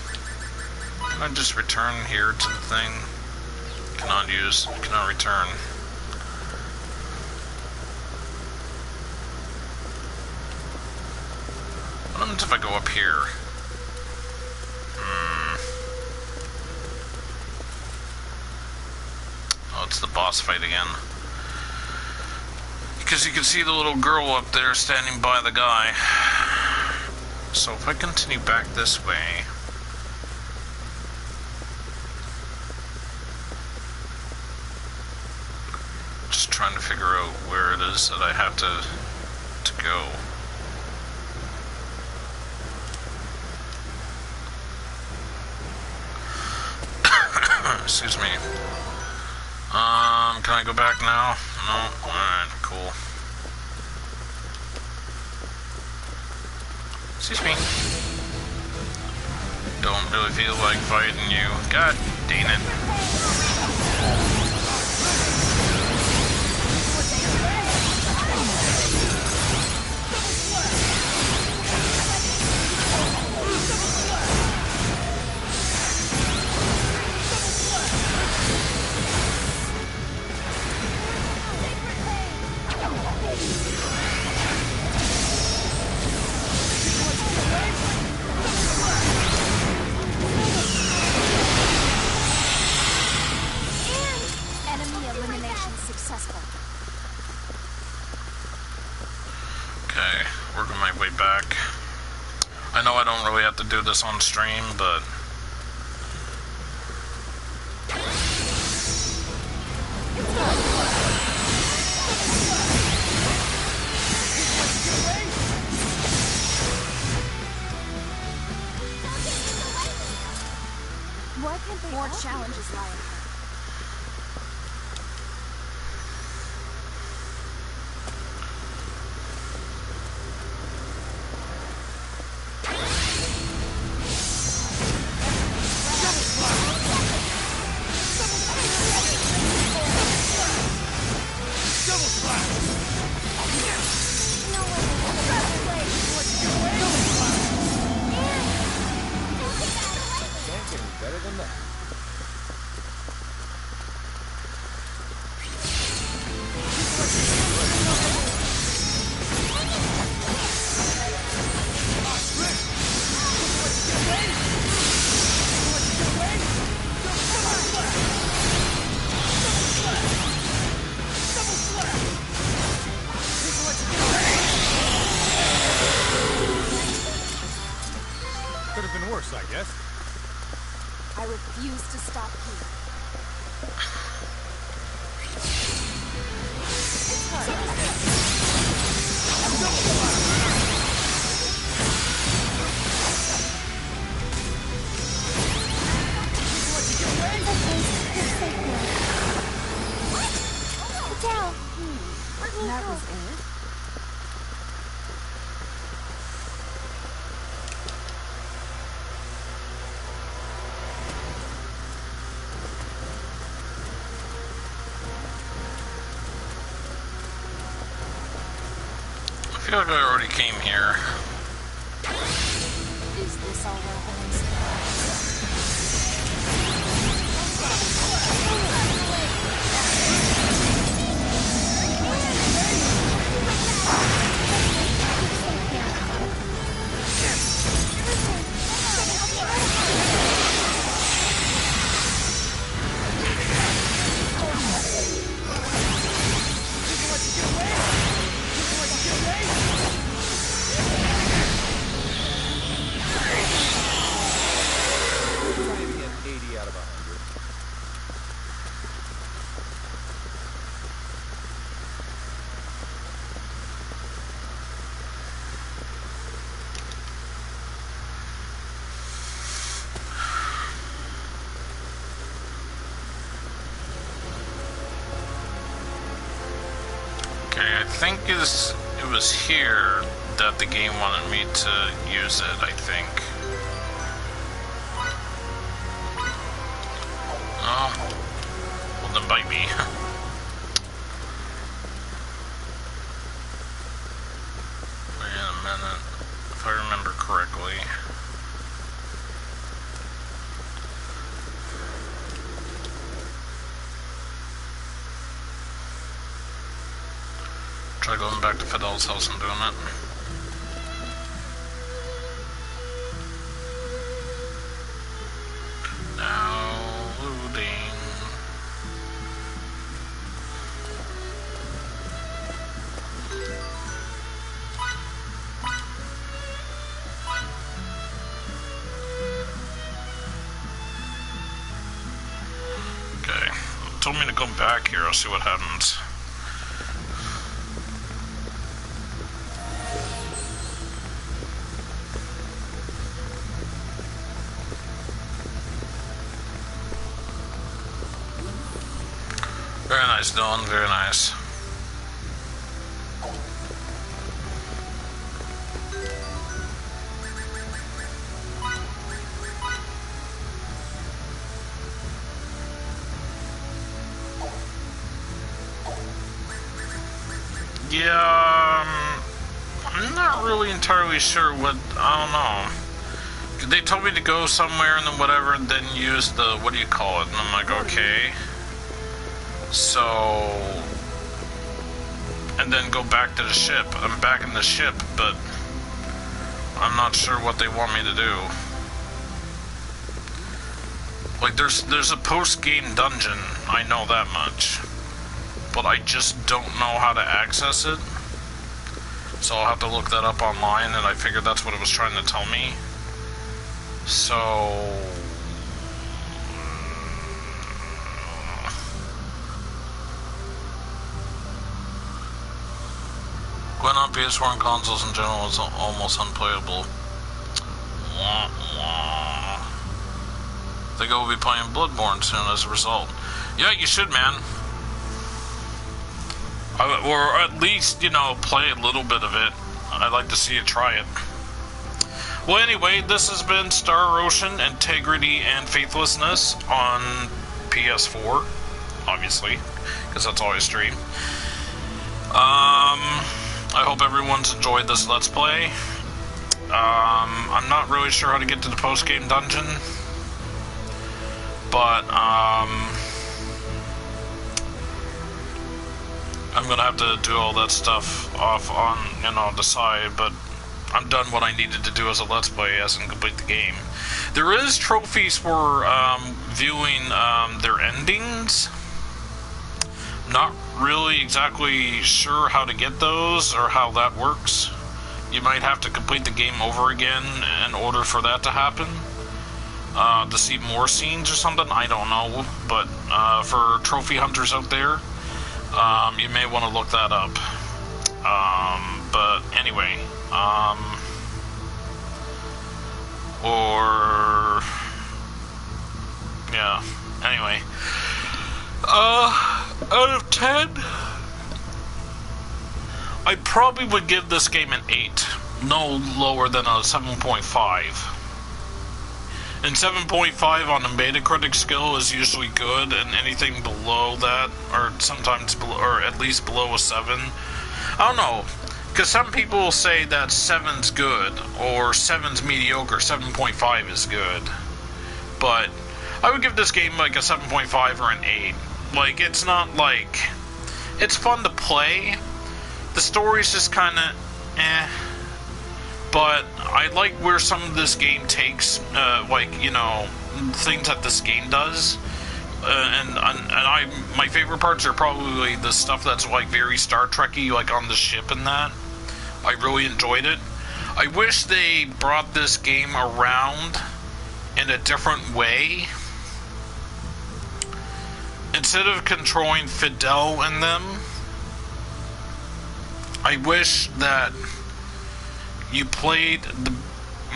Can I just return here to the thing? Cannot return. What happens if I go up here? Oh, it's the boss fight again. Because you can see the little girl up there standing by the guy. So if I continue back this way, just trying to figure out where it is that I have to go. Excuse me. Can I go back now? No? Alright, cool. Excuse me. Don't really feel like fighting you. God dang it. Okay, working my way back. I know I don't really have to do this on stream, but more challenges lie ahead. Better than that. Could have been worse, I guess. I refuse to stop here. Down. That was it. I feel like I already came here. Is this all weapons? Maybe an 80 out of 100. Okay, I think it was here that the game wanted me to use it, I think. Oh. Well, then bite me. Wait a minute. If I remember correctly. Try going back to Fidel's house and doing it. Now loading. Okay. It told me to go back here. I'll see what happens. Very nice, Dylan. Very nice. Yeah, I'm not really entirely sure what, I don't know. They told me to go somewhere and then whatever, and then use the, what do you call it? And I'm like, okay. So, and then go back to the ship. I'm back in the ship, but I'm not sure what they want me to do. Like, there's a post-game dungeon, I know that much. But I just don't know how to access it. So I'll have to look that up online, and I figured that's what it was trying to tell me. So... Going on PS4 and consoles in general is almost unplayable. Wah, wah. I think I will be playing Bloodborne soon as a result. Yeah, you should, man. Or at least, you know, play a little bit of it. I'd like to see you try it. Well, anyway, this has been Star Ocean, Integrity, and Faithlessness on PS4, obviously, because that's all I stream. I hope everyone's enjoyed this Let's Play. I'm not really sure how to get to the post-game dungeon. But, I'm gonna have to do all that stuff off on, you know, the side, but I'm done what I needed to do as a Let's Play as in complete the game. There is trophies for, viewing, their endings. Not really exactly sure how to get those or how that works. You might have to complete the game over again in order for that to happen. To see more scenes or something, I don't know. But for trophy hunters out there, you may want to look that up. But anyway, or yeah. Anyway, out of 10, I probably would give this game an 8, no lower than a 7.5. And 7.5 on the Metacritic scale is usually good, and anything below that, or sometimes below, or at least below a 7, I don't know, because some people will say that 7's good, or 7's mediocre, 7.5 is good, but I would give this game like a 7.5 or an 8. Like, it's not like, it's fun to play, the story's just kind of, but I like where some of this game takes, like, you know, things that this game does, and my favorite parts are probably the stuff that's, like, very Star Trek-y, like, on the ship and that. I really enjoyed it. I wish they brought this game around in a different way. Instead of controlling Fidel in them, I wish that you played the,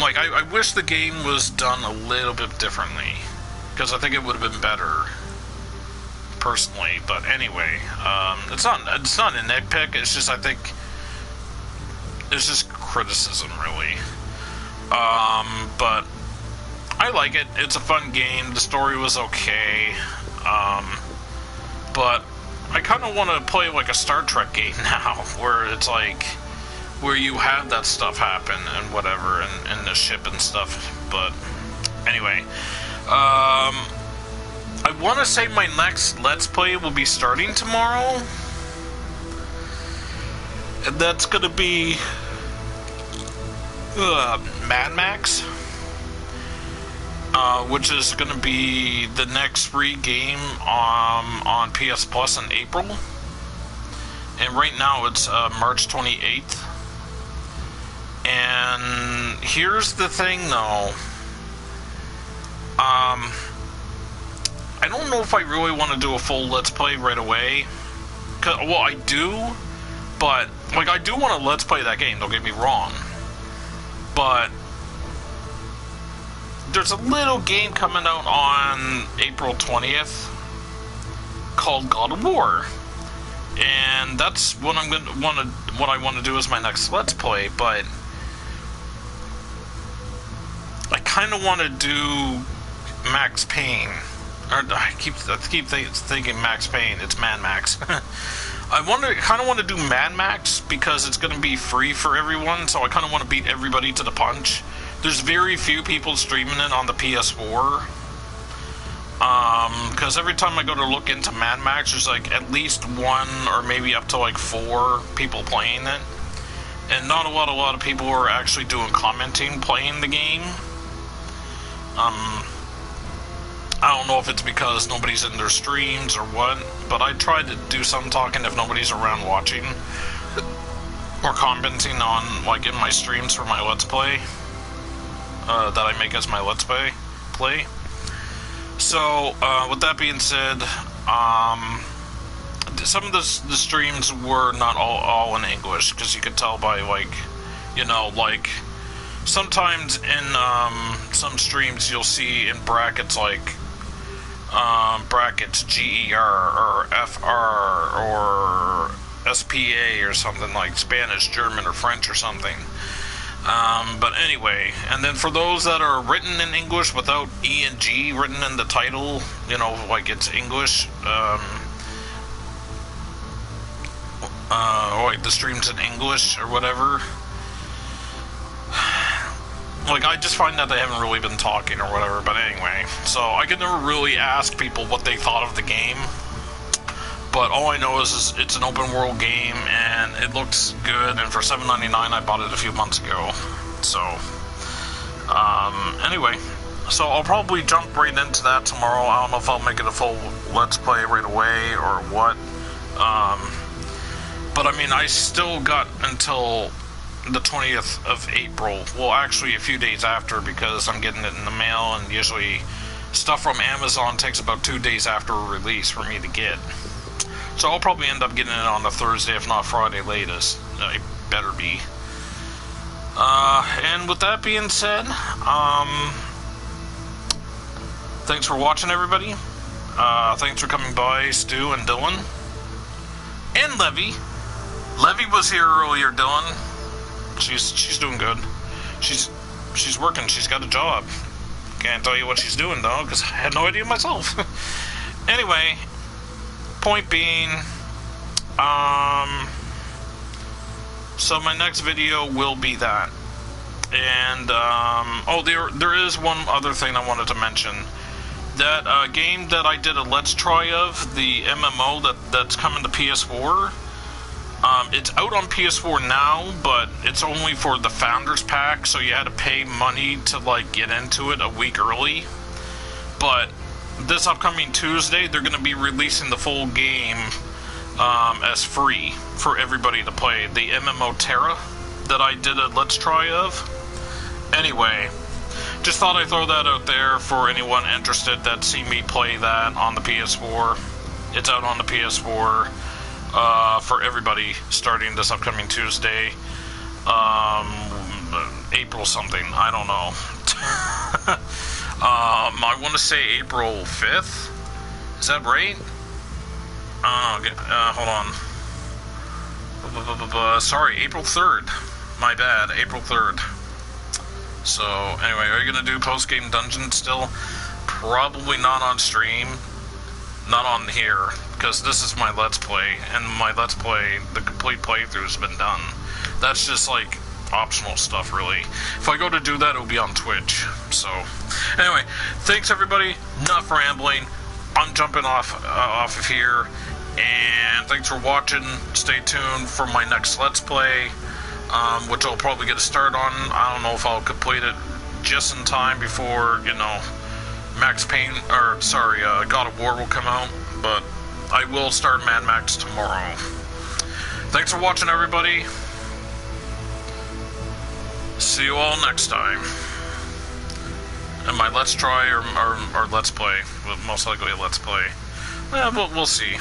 like, I wish the game was done a little bit differently, because I think it would have been better, personally. But anyway, it's not a nitpick, it's just, I think, it's just criticism, really. But I like it, it's a fun game, the story was okay, but I kind of want to play like a Star Trek game now, where it's like, where you have that stuff happen and whatever, and the ship and stuff. But anyway, I want to say my next Let's Play will be starting tomorrow, and that's gonna be Mad Max, which is gonna be the next free game on PS Plus in April, and right now it's March 28th. And here's the thing, though. I don't know if I really want to do a full Let's Play right away. Well, I do, but, like, I do want to Let's Play that game, don't get me wrong. But there's a little game coming out on April 20th called God of War. And that's what I want to do as my next Let's Play, but I kind of want to do Max Payne. Or I keep thinking Max Payne. It's Mad Max. I kind of want to do Mad Max because it's going to be free for everyone. So I kind of want to beat everybody to the punch. There's very few people streaming it on the PS4. Because every time I go to look into Mad Max, there's like at least 1 or maybe up to like 4 people playing it. And not a lot of people are actually doing commenting playing the game. I don't know if it's because nobody's in their streams or what, but I try to do some talking if nobody's around watching or commenting on, like, in my streams for my Let's Play that I make as my Let's Play. So, with that being said, some of the streams were not all in English, because you could tell by, like, you know, like, sometimes in some streams you'll see in brackets, like, brackets GER or FR or SPA or something, like Spanish, German, or French or something. But anyway, and then for those that are written in English without E and G written in the title, you know, like it's English, or like the stream's in English or whatever, like, I just find that they haven't really been talking or whatever, but anyway. So, I could never really ask people what they thought of the game. But all I know is it's an open world game, and it looks good, and for $7.99 I bought it a few months ago. So, anyway. So, I'll probably jump right into that tomorrow. I don't know if I'll make it a full Let's Play right away, or what. But, I mean, I still got until the 20th of April. Well, actually a few days after, because I'm getting it in the mail, and usually stuff from Amazon takes about 2 days after release for me to get. So I'll probably end up getting it on a Thursday, if not Friday latest. It better be. And with that being said, thanks for watching, everybody. Thanks for coming by, Stu and Dylan. And Levy. Levy was here earlier, Dylan. She's doing good. She's working. She's got a job. Can't tell you what she's doing, though, because I had no idea myself. Anyway, point being, so my next video will be that. And, oh, there is one other thing I wanted to mention. That game that I did a Let's Try of, the MMO that's coming to PS4, it's out on PS4 now, but it's only for the Founders Pack, so you had to pay money to, like, get into it a week early. But this upcoming Tuesday, they're going to be releasing the full game as free for everybody to play. The MMO Terra that I did a Let's Try of. Anyway, just thought I'd throw that out there for anyone interested that see me play that on the PS4. It's out on the PS4 for everybody starting this upcoming Tuesday. April something, I don't know. I want to say April 5th. Is that right? Hold on. Sorry, April 3rd. My bad, April 3rd. So, anyway, are you going to do post-game dungeon still? Probably not on stream. Not on here, because this is my Let's Play, and my Let's Play, the complete playthrough has been done. That's just, like, optional stuff, really. If I go to do that, it'll be on Twitch. So, anyway, thanks, everybody. Enough rambling. I'm jumping off of here, and thanks for watching. Stay tuned for my next Let's Play, which I'll probably get a start on. I don't know if I'll complete it just in time before, you know, God of War will come out, but I will start Mad Max tomorrow. Thanks for watching, everybody. See you all next time. And my Let's Try or Let's Play, most likely a Let's Play. We'll see.